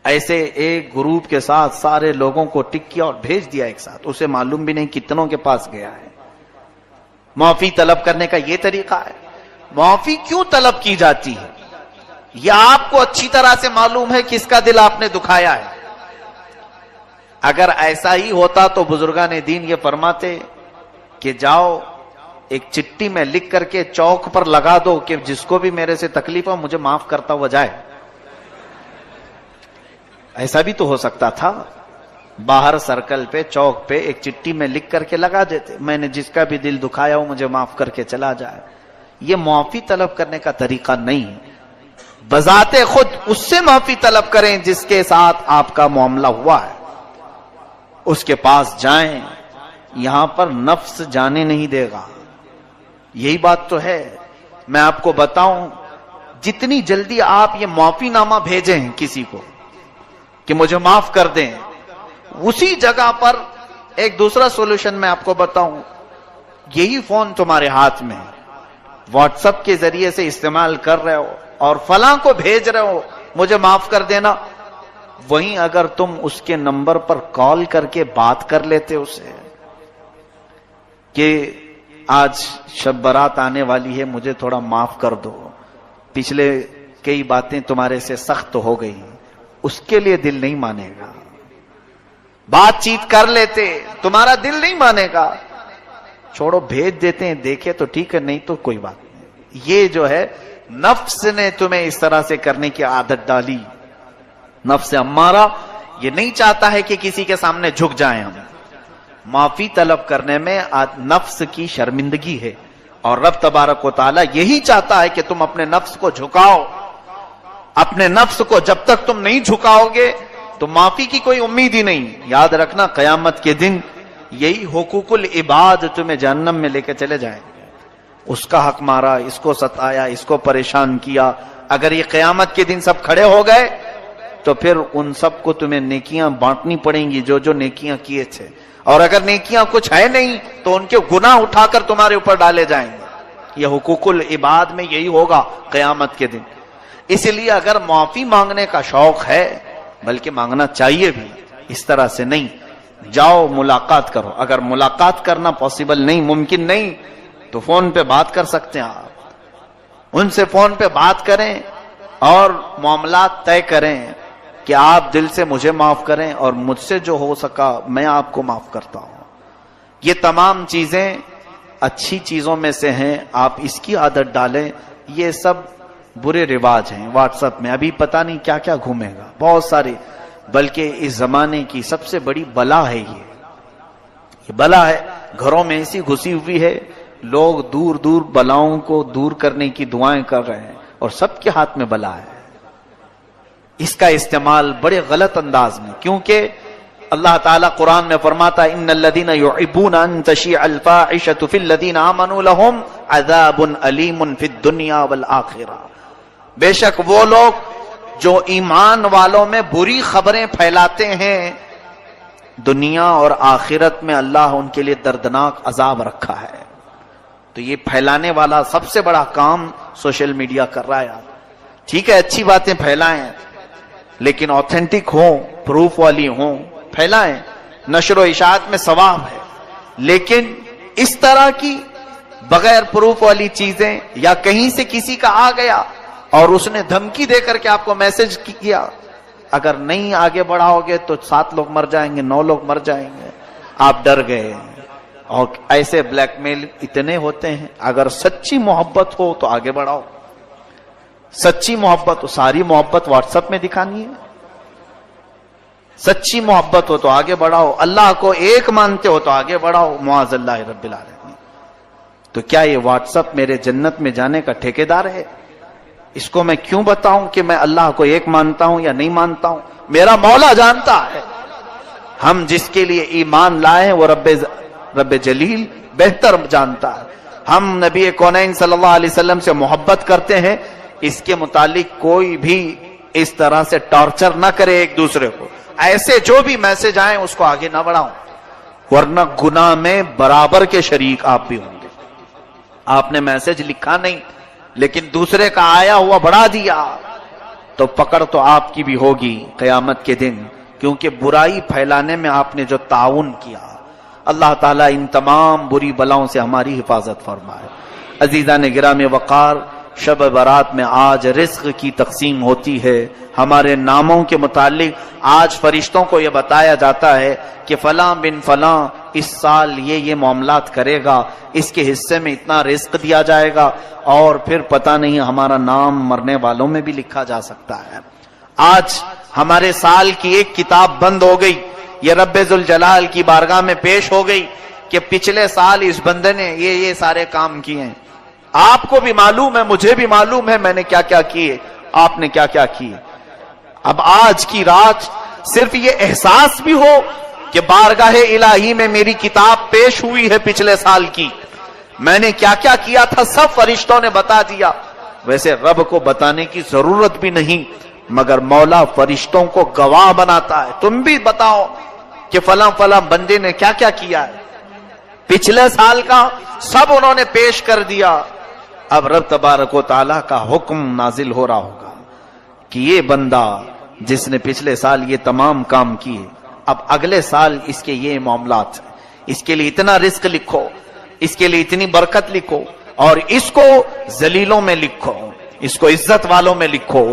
ایسے ایک گروپ کے ساتھ سارے لوگوں کو ٹک کیا اور بھیج دیا ایک ساتھ، اسے معلوم بھی نہیں کتنوں کے پاس گیا ہے۔ معافی طلب کرنے کا یہ طریقہ ہے۔ معافی کیوں طلب کی جاتی ہے یہ آپ کو اچھی طرح سے معلوم ہے کس کا دل آپ نے دکھایا ہے۔ اگر ایسا ہی ہوتا تو بزرگان دین یہ فرماتے کہ جاؤ ایک چٹھی میں لکھ کر کے چوک پر لگا دو کہ جس کو بھی میرے سے تکلیف ہو مجھے معاف کرتا ہوا جائے۔ ایسا بھی تو ہو سکتا تھا، باہر سرکل پہ چوک پہ ایک چٹھی میں لکھ کر کے لگا دیتے، میں نے جس کا بھی دل دکھایا ہو مجھے معاف کر کے چلا جائے۔ یہ معافی طلب کرنے کا طریقہ نہیں ہے۔ بذات خود اس سے معافی طلب کریں جس کے ساتھ آپ کا معاملہ ہوا ہے، اس کے پاس جائیں، یہاں پر نفس جانے نہیں دے گا، یہی بات تو ہے. میں آپ کو بتاؤں، جتنی جلدی آپ یہ معافی نامہ بھیجیں کسی کو کہ مجھے معاف کر دیں، اسی جگہ پر ایک دوسرا سولوشن میں آپ کو بتاؤں، یہی فون تمہارے ہاتھ میں واٹس ایپ کے ذریعے سے استعمال کر رہے ہو اور فلاں کو بھیج رہے ہو مجھے معاف کر دینا، وہیں اگر تم اس کے نمبر پر کال کر کے بات کر لیتے اسے کہ آج شب برات آنے والی ہے، مجھے تھوڑا معاف کر دو، پچھلے کئی باتیں تمہارے سے سخت ہو گئی، اس کے لیے دل نہیں مانے گا. بات چیت کر لیتے، تمہارا دل نہیں مانے گا. چھوڑو، بھیج دیتے ہیں، دیکھے تو ٹھیک ہے، نہیں تو کوئی بات نہیں. یہ جو ہے نفس نے تمہیں اس طرح سے کرنے کی عادت ڈالی. نفس امارہ یہ نہیں چاہتا ہے کہ کسی کے سامنے جھک جائیں ہم. معافی طلب کرنے میں نفس کی شرمندگی ہے، اور رب تبارک و تعالی یہی چاہتا ہے کہ تم اپنے نفس کو جھکاؤ. اپنے نفس کو جب تک تم نہیں جھکاؤ گے تو معافی کی کوئی امید ہی نہیں. یاد رکھنا قیامت کے دن یہی حقوق العباد تمہیں جہنم میں لے کے چلے جائیں گے. اس کا حق مارا، اس کو ستایا، اس کو پریشان کیا. اگر یہ قیامت کے دن سب کھڑے ہو گئے تو پھر ان سب کو تمہیں نیکیاں بانٹنی پڑیں گی جو جو نیکیاں کیے تھے، اور اگر نیکیاں کچھ ہے نہیں تو ان کے گناہ اٹھا کر تمہارے اوپر ڈالے جائیں گے. یہ حقوق العباد میں یہی ہوگا قیامت کے دن. اس لیے اگر معافی مانگنے کا شوق ہے، بلکہ مانگنا چاہیے بھی، اس طرح سے نہیں. جاؤ ملاقات کرو. اگر ملاقات کرنا پاسبل نہیں، ممکن نہیں، تو فون پہ بات کر سکتے ہیں آپ. ان سے فون پہ بات کریں اور معاملات طے کریں کہ آپ دل سے مجھے معاف کریں اور مجھ سے جو ہو سکا میں آپ کو معاف کرتا ہوں. یہ تمام چیزیں اچھی چیزوں میں سے ہیں، آپ اس کی عادت ڈالیں. یہ سب برے رواج ہیں واٹس ایپ میں، ابھی پتہ نہیں کیا کیا گھومے گا، بہت ساری. بلکہ اس زمانے کی سب سے بڑی بلا ہے یہ بلا ہے. گھروں میں ایسی گھسی ہوئی ہے، لوگ دور دور بلاؤں کو دور کرنے کی دعائیں کر رہے ہیں، اور سب کے ہاتھ میں بلا ہے. اس کا استعمال بڑے غلط انداز میں، کیونکہ اللہ تعالیٰ قرآن میں فرماتا ہے ان الذین یحبون ان تشیع الفاحشۃ فی الذین آمنوا لہم عذاب علیم فی الدنیا والآخرہ. بے شک وہ لوگ جو ایمان والوں میں بری خبریں پھیلاتے ہیں، دنیا اور آخرت میں اللہ ان کے لیے دردناک عذاب رکھا ہے. تو یہ پھیلانے والا سب سے بڑا کام سوشل میڈیا کر رہا ہے. ٹھیک ہے، اچھی باتیں پھیلائیں، لیکن آتھینٹک ہوں، پروف والی ہوں، پھیلائیں. نشر و اشاعت میں ثواب ہے، لیکن اس طرح کی بغیر پروف والی چیزیں، یا کہیں سے کسی کا آ گیا اور اس نے دھمکی دے کر کے آپ کو میسج کیا، اگر نہیں آگے بڑھاؤ گے تو 7 لوگ مر جائیں گے، 9 لوگ مر جائیں گے. آپ ڈر گئے. اور ایسے بلیک میل اتنے ہوتے ہیں. اگر سچی محبت ہو تو آگے بڑھاؤ. سچی محبت ہو، ساری محبت واٹس ایپ میں دکھانی ہے. سچی محبت ہو تو آگے بڑھاؤ. اللہ کو ایک مانتے ہو تو آگے بڑھاؤ. معاذ اللہ رب العالمین. تو کیا یہ واٹس ایپ میرے جنت میں جانے کا ٹھیکیدار ہے؟ اس کو میں کیوں بتاؤں کہ میں اللہ کو ایک مانتا ہوں یا نہیں مانتا ہوں؟ میرا مولا جانتا ہے. ہم جس کے لیے ایمان لائے ہیں وہ رب جلیل بہتر جانتا ہے. ہم نبی کونین صلی اللہ علیہ وسلم سے محبت کرتے ہیں، اس کے متعلق کوئی بھی اس طرح سے ٹارچر نہ کرے ایک دوسرے کو. ایسے جو بھی میسج آئیں اس کو آگے نہ بڑھاؤں، ورنہ گناہ میں برابر کے شریک آپ بھی ہوں گے. آپ نے میسج لکھا نہیں لیکن دوسرے کا آیا ہوا بڑھا دیا تو پکڑ تو آپ کی بھی ہوگی قیامت کے دن، کیونکہ برائی پھیلانے میں آپ نے جو تعاون کیا. اللہ تعالیٰ ان تمام بری بلاؤں سے ہماری حفاظت فرمائے. عزیزان گرامی وقار، شب برات میں آج رزق کی تقسیم ہوتی ہے. ہمارے ناموں کے متعلق آج فرشتوں کو یہ بتایا جاتا ہے کہ فلاں بن فلاں اس سال یہ معاملات کرے گا، اس کے حصے میں اتنا رزق دیا جائے گا، اور پھر پتہ نہیں ہمارا نام مرنے والوں میں بھی لکھا جا سکتا ہے. آج ہمارے سال کی ایک کتاب بند ہو گئی، یہ رب ذوالجلال کی بارگاہ میں پیش ہو گئی کہ پچھلے سال اس بندے نے یہ سارے کام کیے ہیں. آپ کو بھی معلوم ہے، مجھے بھی معلوم ہے میں نے کیا کیا کیے، آپ نے کیا کیا کیے. اب آج کی رات صرف یہ احساس بھی ہو کہ بارگاہ الہی میں میری کتاب پیش ہوئی ہے پچھلے سال کی، میں نے کیا کیا کیا تھا سب فرشتوں نے بتا دیا. ویسے رب کو بتانے کی ضرورت بھی نہیں، مگر مولا فرشتوں کو گواہ بناتا ہے. تم بھی بتاؤ کہ فلاں فلاں بندے نے کیا کیا کیا ہے. پچھلے سال کا سب انہوں نے پیش کر دیا. اب رب تبارک و تعالیٰ کا حکم نازل ہو رہا ہوگا کہ یہ بندہ جس نے پچھلے سال یہ تمام کام کیے، اب اگلے سال اس کے یہ معاملات، اس کے لیے اتنا رزق لکھو، اس کے لیے اتنی برکت لکھو، اور اس کو ذلیلوں میں لکھو، اس کو عزت والوں میں لکھو،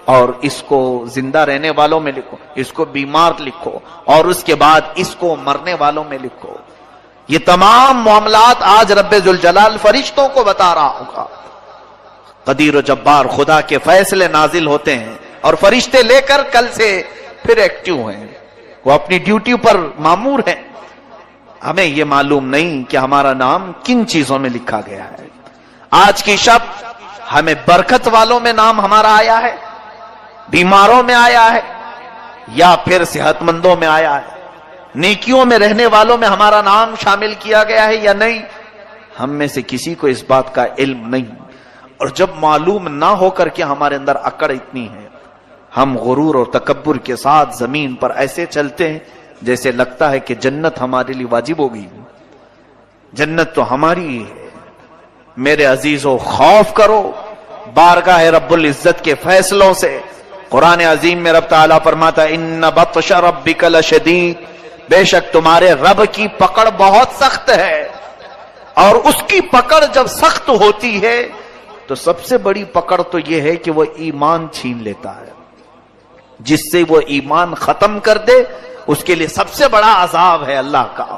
اور اس کو زندہ رہنے والوں میں لکھو، اس کو بیمار لکھو، اور اس کے بعد اس کو مرنے والوں میں لکھو. یہ تمام معاملات آج رب ذوالجلال فرشتوں کو بتا رہا ہوگا. قدیر و جبار خدا کے فیصلے نازل ہوتے ہیں اور فرشتے لے کر کل سے پھر ایکٹیو ہیں، وہ اپنی ڈیوٹی پر مامور ہیں. ہمیں یہ معلوم نہیں کہ ہمارا نام کن چیزوں میں لکھا گیا ہے. آج کی شب ہمیں برکت والوں میں نام ہمارا آیا ہے، بیماروں میں آیا ہے، یا پھر صحت مندوں میں آیا ہے، نیکیوں میں رہنے والوں میں ہمارا نام شامل کیا گیا ہے یا نہیں. ہم میں سے کسی کو اس بات کا علم نہیں. اور جب معلوم نہ ہو کر کے ہمارے اندر اکڑ اتنی ہے، ہم غرور اور تکبر کے ساتھ زمین پر ایسے چلتے ہیں جیسے لگتا ہے کہ جنت ہمارے لیے واجب ہو گئی. جنت تو ہماری ہے. میرے عزیزو، خوف کرو بارگاہ رب العزت کے فیصلوں سے. قرآن عظیم میں رب تعالیٰ فرماتا ہے ان بطش ربک لشدید، بے شک تمہارے رب کی پکڑ بہت سخت ہے. اور اس کی پکڑ جب سخت ہوتی ہے تو سب سے بڑی پکڑ تو یہ ہے کہ وہ ایمان چھین لیتا ہے. جس سے وہ ایمان ختم کر دے اس کے لیے سب سے بڑا عذاب ہے اللہ کا.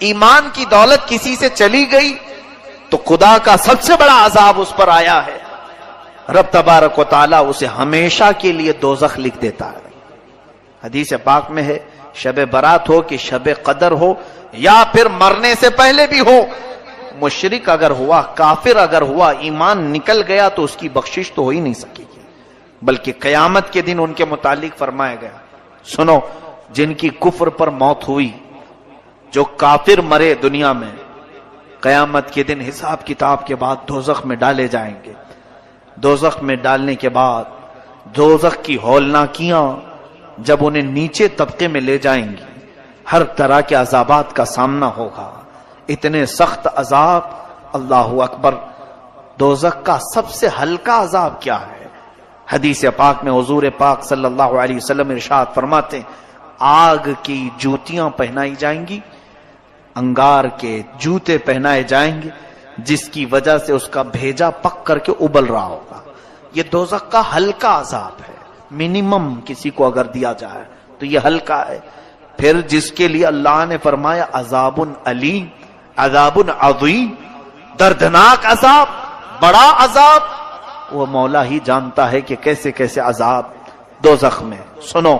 ایمان کی دولت کسی سے چلی گئی تو خدا کا سب سے بڑا عذاب اس پر آیا ہے. رب تبارک و تعالیٰ اسے ہمیشہ کے لیے دوزخ لکھ دیتا ہے. حدیث پاک میں ہے شب برات ہو کہ شب قدر ہو یا پھر مرنے سے پہلے بھی ہو، مشرک اگر ہوا، کافر اگر ہوا، ایمان نکل گیا تو اس کی بخشش تو ہو ہی نہیں سکے گی، بلکہ قیامت کے دن ان کے متعلق فرمایا گیا. سنو، جن کی کفر پر موت ہوئی، جو کافر مرے دنیا میں، قیامت کے دن حساب کتاب کے بعد دوزخ میں ڈالے جائیں گے. دوزخ میں ڈالنے کے بعد دوزخ کی ہولناکیاں جب انہیں نیچے طبقے میں لے جائیں گی، ہر طرح کے عذابات کا سامنا ہوگا. اتنے سخت عذاب. اللہ اکبر. دوزخ کا سب سے ہلکا عذاب کیا ہے؟ حدیث پاک میں حضور پاک صلی اللہ علیہ وسلم ارشاد فرماتے ہیں آگ کی جوتیاں پہنائی جائیں گی، انگار کے جوتے پہنائے جائیں گے، جس کی وجہ سے اس کا بھیجا پک کر کے ابل رہا ہوگا. یہ دوزخ کا ہلکا عذاب ہے. منیمم کسی کو اگر دیا جائے تو یہ ہلکا ہے. پھر جس کے لیے اللہ نے فرمایا عذاب علیم، عذاب عظیم، دردناک عذاب، بڑا عذاب، وہ مولا ہی جانتا ہے کہ کیسے کیسے عذاب دوزخ میں. سنو،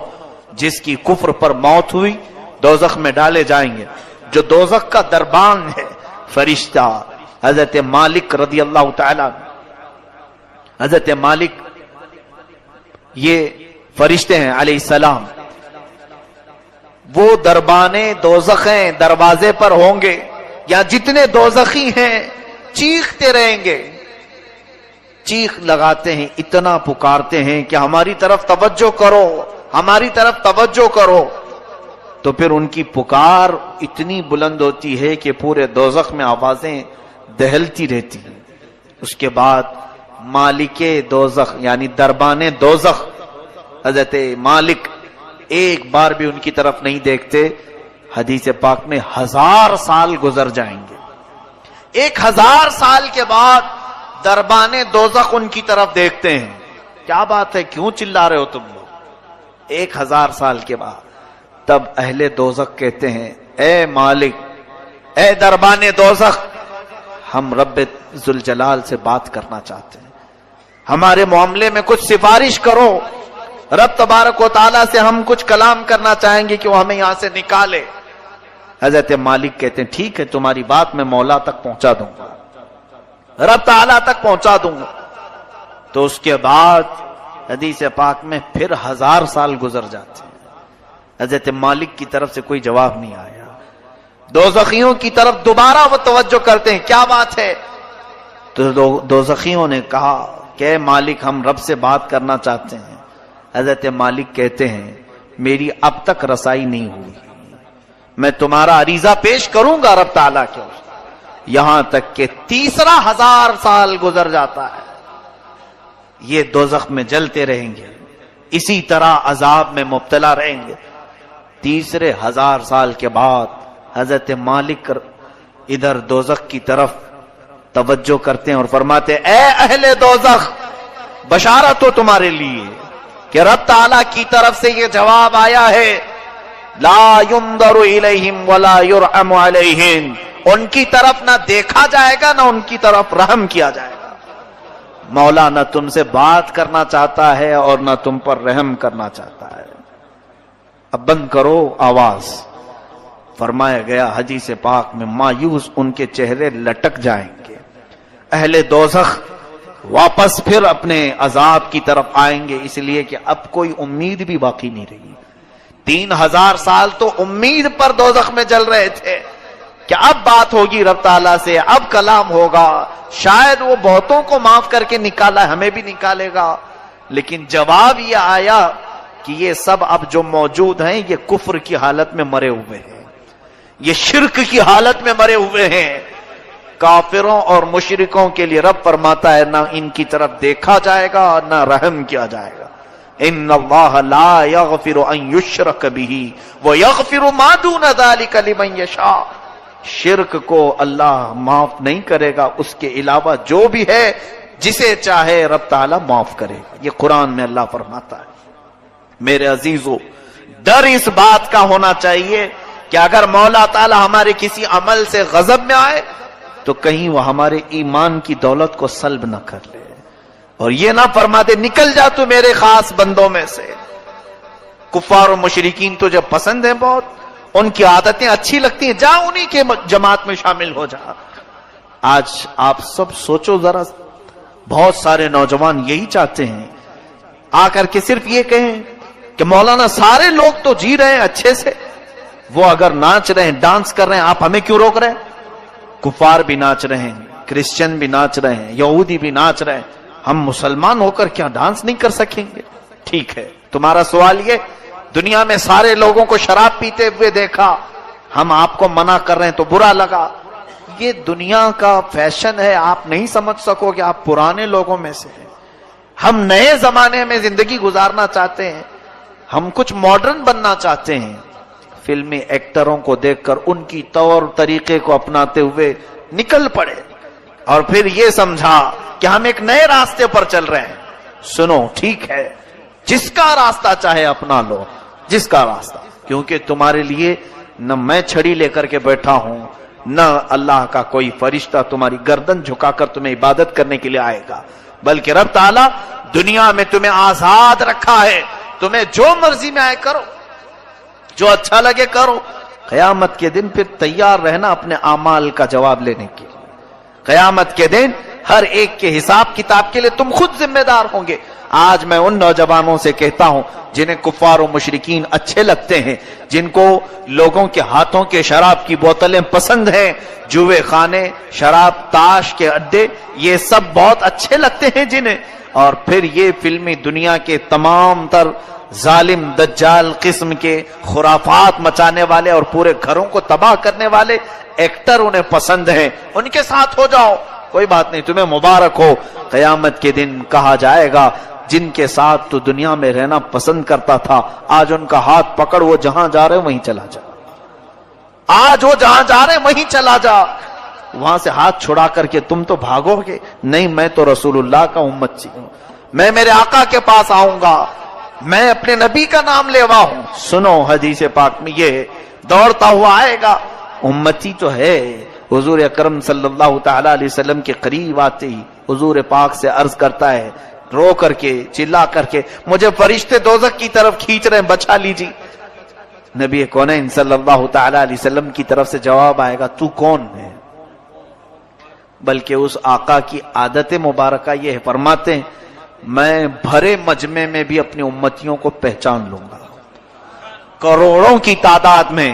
جس کی کفر پر موت ہوئی دوزخ میں ڈالے جائیں گے. جو دوزخ کا دربان ہے، فرشتہ حضرت مالک رضی اللہ تعالی، حضرت مالک یہ فرشتے ہیں علیہ السلام، وہ دربانے دوزخیں دروازے پر ہوں گے، یا جتنے دوزخی ہیں چیختے رہیں گے، چیخ لگاتے ہیں، اتنا پکارتے ہیں کہ ہماری طرف توجہ کرو، ہماری طرف توجہ کرو. تو پھر ان کی پکار اتنی بلند ہوتی ہے کہ پورے دوزخ میں آوازیں دہلتی رہتی ہیں. اس کے بعد مالک دوزخ یعنی دربان دوزخ حضرت مالک ایک بار بھی ان کی طرف نہیں دیکھتے. حدیث پاک میں 1000 سال گزر جائیں گے. 1000 سال کے بعد دربان دوزخ ان کی طرف دیکھتے ہیں. کیا بات ہے، کیوں چلا رہے ہو تم لوگ؟ 1000 سال کے بعد تب اہل دوزخ کہتے ہیں اے مالک، اے دربان دوزخ، ہم رب ذوالجلال سے بات کرنا چاہتے ہیں، ہمارے معاملے میں کچھ سفارش کرو. رب تبارک و تعالیٰ سے ہم کچھ کلام کرنا چاہیں گے کہ وہ ہمیں یہاں سے نکالے. حضرت مالک کہتے ہیں ٹھیک ہے، تمہاری بات میں مولا تک پہنچا دوں گا، رب تعالیٰ تک پہنچا دوں گا. تو اس کے بعد حدیث پاک میں پھر 1000 سال گزر جاتے ہیں. حضرت مالک کی طرف سے کوئی جواب نہیں آیا. دوزخیوں کی طرف دوبارہ وہ توجہ کرتے ہیں، کیا بات ہے؟ تو دوزخیوں نے کہا کہ مالک ہم رب سے بات کرنا چاہتے ہیں۔ حضرت مالک کہتے ہیں میری اب تک رسائی نہیں ہوئی، میں تمہارا عریضہ پیش کروں گا رب تعالیٰ کے، یہاں تک کہ 30,000 سال گزر جاتا ہے، یہ دوزخ میں جلتے رہیں گے، اسی طرح عذاب میں مبتلا رہیں گے۔ 30,000 سال کے بعد حضرت مالک ادھر دوزخ کی طرف توجہ کرتے ہیں اور فرماتے اے اہل دوزخ، بشارت ہو تمہارے لیے کہ رب تعالیٰ کی طرف سے یہ جواب آیا ہے، لا ينظر الیہم ولا یرحم علیہم، ان کی طرف نہ دیکھا جائے گا نہ ان کی طرف رحم کیا جائے گا۔ مولا نہ تم سے بات کرنا چاہتا ہے اور نہ تم پر رحم کرنا چاہتا ہے۔ اب بند کرو آواز۔ فرمایا گیا حدیث پاک میں مایوس ان کے چہرے لٹک جائیں گے، اہل دوزخ واپس پھر اپنے عذاب کی طرف آئیں گے، اس لیے کہ اب کوئی امید بھی باقی نہیں رہی۔ 3,000 سال تو امید پر دوزخ میں جل رہے تھے کہ اب بات ہوگی رب تعالیٰ سے، اب کلام ہوگا، شاید وہ بہتوں کو معاف کر کے نکالا، ہمیں بھی نکالے گا، لیکن جواب یہ آیا کہ یہ سب اب جو موجود ہیں یہ کفر کی حالت میں مرے ہوئے ہیں، یہ شرک کی حالت میں مرے ہوئے ہیں۔ کافروں اور مشرکوں کے لیے رب فرماتا ہے نہ ان کی طرف دیکھا جائے گا نہ رحم کیا جائے گا۔ ان اللہ لا یغفر ان یشرک بہ ویغفر ما دون ذلک لمن یشاء، شرک کو اللہ معاف نہیں کرے گا، اس کے علاوہ جو بھی ہے جسے چاہے رب تعالیٰ معاف کرے گا، یہ قرآن میں اللہ فرماتا ہے۔ میرے عزیزو، ڈر اس بات کا ہونا چاہیے کہ اگر مولا تعالیٰ ہمارے کسی عمل سے غضب میں آئے تو کہیں وہ ہمارے ایمان کی دولت کو سلب نہ کر لے، اور یہ نہ فرما دے نکل جا تو میرے خاص بندوں میں سے۔ کفار و مشرکین تو جب پسند ہیں بہت، ان کی عادتیں اچھی لگتی ہیں، جا انہی کے جماعت میں شامل ہو جا۔ آج آپ سب سوچو ذرا، بہت سارے نوجوان یہی چاہتے ہیں آ کر کے صرف یہ کہیں کہ مولانا سارے لوگ تو جی رہے ہیں اچھے سے، وہ اگر ناچ رہے ہیں ڈانس کر رہے ہیں آپ ہمیں کیوں روک رہے ہیں؟ کفار بھی ناچ رہے ہیں، کرسچن بھی ناچ رہے ہیں، یہودی بھی ناچ رہے ہیں، ہم مسلمان ہو کر کیا ڈانس نہیں کر سکیں گے؟ ٹھیک ہے، تمہارا سوال یہ دنیا میں سارے لوگوں کو شراب پیتے ہوئے دیکھا، ہم آپ کو منع کر رہے ہیں تو برا لگا، یہ دنیا کا فیشن ہے، آپ نہیں سمجھ سکو کہ آپ پرانے لوگوں میں سے ہیں۔ ہم نئے زمانے میں زندگی گزارنا چاہتے ہیں، ہم کچھ ماڈرن بننا چاہتے ہیں۔ فلمی ایکٹروں کو دیکھ کر ان کی طور طریقے کو اپناتے ہوئے نکل پڑے اور پھر یہ سمجھا کہ ہم ایک نئے راستے پر چل رہے ہیں۔ سنو، ٹھیک ہے، جس کا راستہ چاہے اپنا لو، جس کا راستہ، کیونکہ تمہارے لیے نہ میں چھڑی لے کر کے بیٹھا ہوں، نہ اللہ کا کوئی فرشتہ تمہاری گردن جھکا کر تمہیں عبادت کرنے کے لیے آئے گا، بلکہ رب تعالیٰ دنیا میں تمہیں آزاد رکھا ہے، تمہیں جو مرضی میں آئے کرو، جو اچھا لگے کرو۔ قیامت کے دن پھر تیار رہنا اپنے اعمال کا جواب لینے کے لیے۔ قیامت کے دن ہر ایک کے حساب کتاب کے لیے تم خود ذمہ دار ہوں گے۔ آج میں ان نوجوانوں سے کہتا ہوں جنہیں کفار و مشرکین اچھے لگتے ہیں، جن کو لوگوں کے ہاتھوں کے شراب کی بوتلیں پسند ہیں، جوئے خانے، شراب، تاش کے اڈے، یہ سب بہت اچھے لگتے ہیں جنہیں، اور پھر یہ فلمی دنیا کے تمام تر ظالم دجال قسم کے خرافات مچانے والے اور پورے گھروں کو تباہ کرنے والے ایکٹر انہیں پسند ہیں، ان کے ساتھ ہو جاؤ، کوئی بات نہیں، تمہیں مبارک ہو۔ قیامت کے دن کہا جائے گا جن کے ساتھ تو دنیا میں رہنا پسند کرتا تھا، آج ان کا ہاتھ پکڑ، وہ جہاں جا رہے وہیں چلا جا، آج وہ جہاں جا رہے وہیں چلا جا۔ وہاں سے ہاتھ چھڑا کر کے تم تو بھاگو گے، نہیں میں تو رسول اللہ کا امتی ہوں، میں میرے آقا کے پاس آؤں گا، میں اپنے نبی کا نام لیوا ہوں۔ سنو، حدیث پاک میں یہ دوڑتا ہوا آئے گا، امتی تو ہے۔ حضور اکرم صلی اللہ تعالی علیہ وسلم کے قریب آتے ہی حضور پاک سے عرض کرتا ہے، رو کر کے، چلا کر کے، مجھے فرشتے دوزخ کی طرف کھینچ رہے ہیں، بچا لیجیے۔ نبی کونین صلی اللہ تعالی علیہ وسلم کی طرف سے جواب آئے گا، تو کون ہے؟ بلکہ اس آقا کی عادت مبارکہ یہ فرماتے ہیں، میں بھرے مجمع میں بھی اپنی امتیوں کو پہچان لوں گا، کروڑوں کی تعداد میں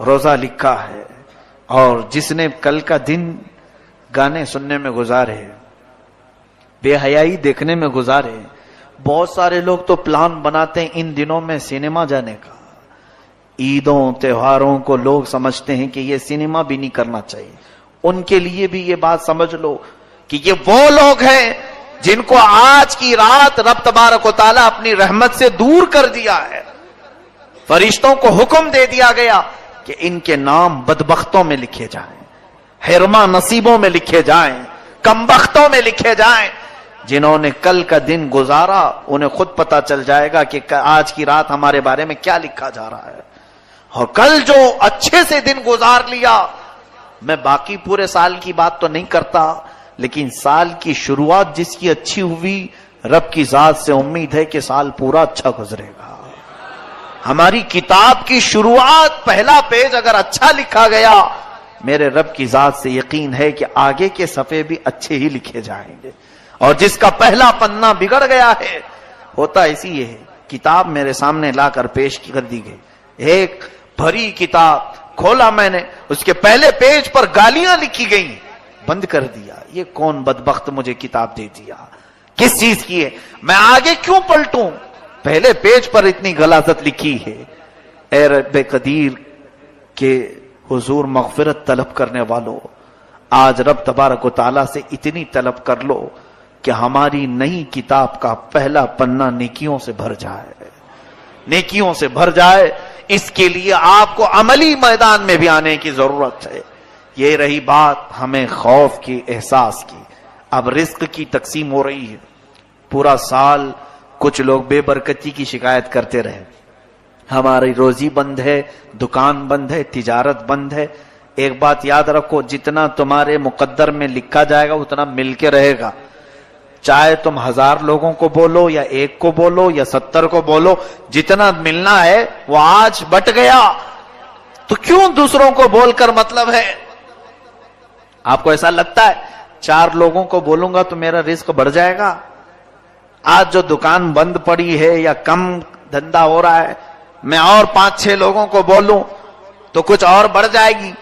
روزہ لکھا ہے، اور جس نے کل کا دن گانے سننے میں گزارے، بے حیائی دیکھنے میں گزارے. بہت سارے لوگ تو پلان بناتے ہیں ان دنوں میں سینما جانے کا. عیدوں تہواروں کو لوگ سمجھتے ہیں کہ یہ سینما بھی نہیں کرنا چاہیے. ان کے لیے بھی یہ بات سمجھ لو کہ یہ وہ لوگ ہیں جن کو آج کی رات رب تبارک و تعالیٰ اپنی رحمت سے دور کر دیا ہے. فرشتوں کو حکم دے دیا گیا کہ ان کے نام بدبختوں میں لکھے جائیں، حرما نصیبوں میں لکھے جائیں، کمبختوں میں لکھے جائیں. جنہوں نے کل کا دن گزارا انہیں خود پتا چل جائے گا کہ آج کی رات ہمارے بارے میں کیا لکھا جا رہا ہے. اور کل جو اچھے سے دن گزار لیا، میں باقی پورے سال کی بات تو نہیں کرتا، لیکن سال کی شروعات جس کی اچھی ہوئی، رب کی ذات سے امید ہے کہ سال پورا اچھا گزرے گا. ہماری کتاب کی شروعات پہلا پیج اگر اچھا لکھا گیا، میرے رب کی ذات سے یقین ہے کہ آگے کے صفحے بھی اچھے ہی لکھے جائیں گے. اور جس کا پہلا پنہ بگڑ گیا ہے، ہوتا اسی یہ ہے. کتاب میرے سامنے لا کر پیش کر دی گئی، ایک بھری کتاب کھولا میں نے، اس کے پہلے پیج پر گالیاں لکھی گئی، بند کر دیا. یہ کون بدبخت مجھے کتاب دے دیا، کس چیز کی ہے، میں آگے کیوں پلٹوں، پہلے پیج پر اتنی غلاظت لکھی ہے. اے رب قدیر کے حضور مغفرت طلب کرنے والوں، آج رب تبارک و تعالیٰ سے اتنی طلب کر لو کہ ہماری نئی کتاب کا پہلا پنہ نیکیوں سے بھر جائے، نیکیوں سے بھر جائے. اس کے لیے آپ کو عملی میدان میں بھی آنے کی ضرورت ہے. یہ رہی بات ہمیں خوف کی، احساس کی. اب رزق کی تقسیم ہو رہی ہے. پورا سال کچھ لوگ بے برکتی کی شکایت کرتے رہے، ہماری روزی بند ہے، دکان بند ہے، تجارت بند ہے. ایک بات یاد رکھو، جتنا تمہارے مقدر میں لکھا جائے گا اتنا مل کے رہے گا. چاہے تم 1000 لوگوں کو بولو یا 1 کو بولو یا 70 کو بولو، جتنا ملنا ہے وہ آج بٹ گیا. تو کیوں دوسروں کو بول کر مطلب ہے؟ آپ کو ایسا لگتا ہے 4 لوگوں کو بولوں گا تو میرا رزق بڑھ جائے گا؟ آج جو دکان بند پڑی ہے یا کم دھندا ہو رہا ہے، میں اور 5-6 لوگوں کو بولوں تو کچھ اور بڑھ جائے گی.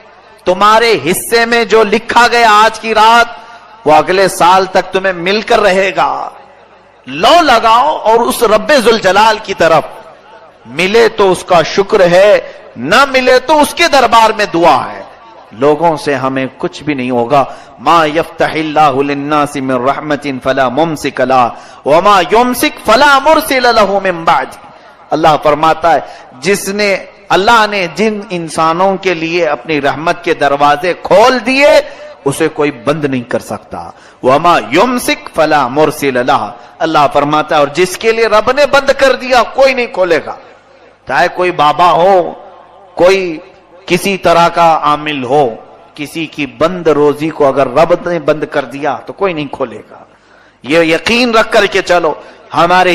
تمہارے حصے میں جو لکھا گیا آج کی رات، وہ اگلے سال تک تمہیں مل کر رہے گا. لو لگاؤ اور اس رب ذوالجلال کی طرف، ملے تو اس کا شکر ہے، نہ ملے تو اس کے دربار میں دعا ہے. لوگوں سے ہمیں کچھ بھی نہیں ہوگا. ما یفتح اللہ للناس من رحمت فلا ممسک لہ وما یمسک فلا مرسل لہ من بعد. اللہ فرماتا ہے اللہ نے جن انسانوں کے لیے اپنی رحمت کے دروازے کھول دیے اسے کوئی بند نہیں کر سکتا. وما یمسک فلا مرسل لہ. اللہ فرماتا ہے اور جس کے لیے رب نے بند کر دیا کوئی نہیں کھولے گا. چاہے کوئی بابا ہو، کوئی کسی طرح کا عامل ہو، کسی کی بند روزی کو اگر رب نے بند کر دیا تو کوئی نہیں کھولے گا. یہ یقین رکھ کر کے چلو. ہمارے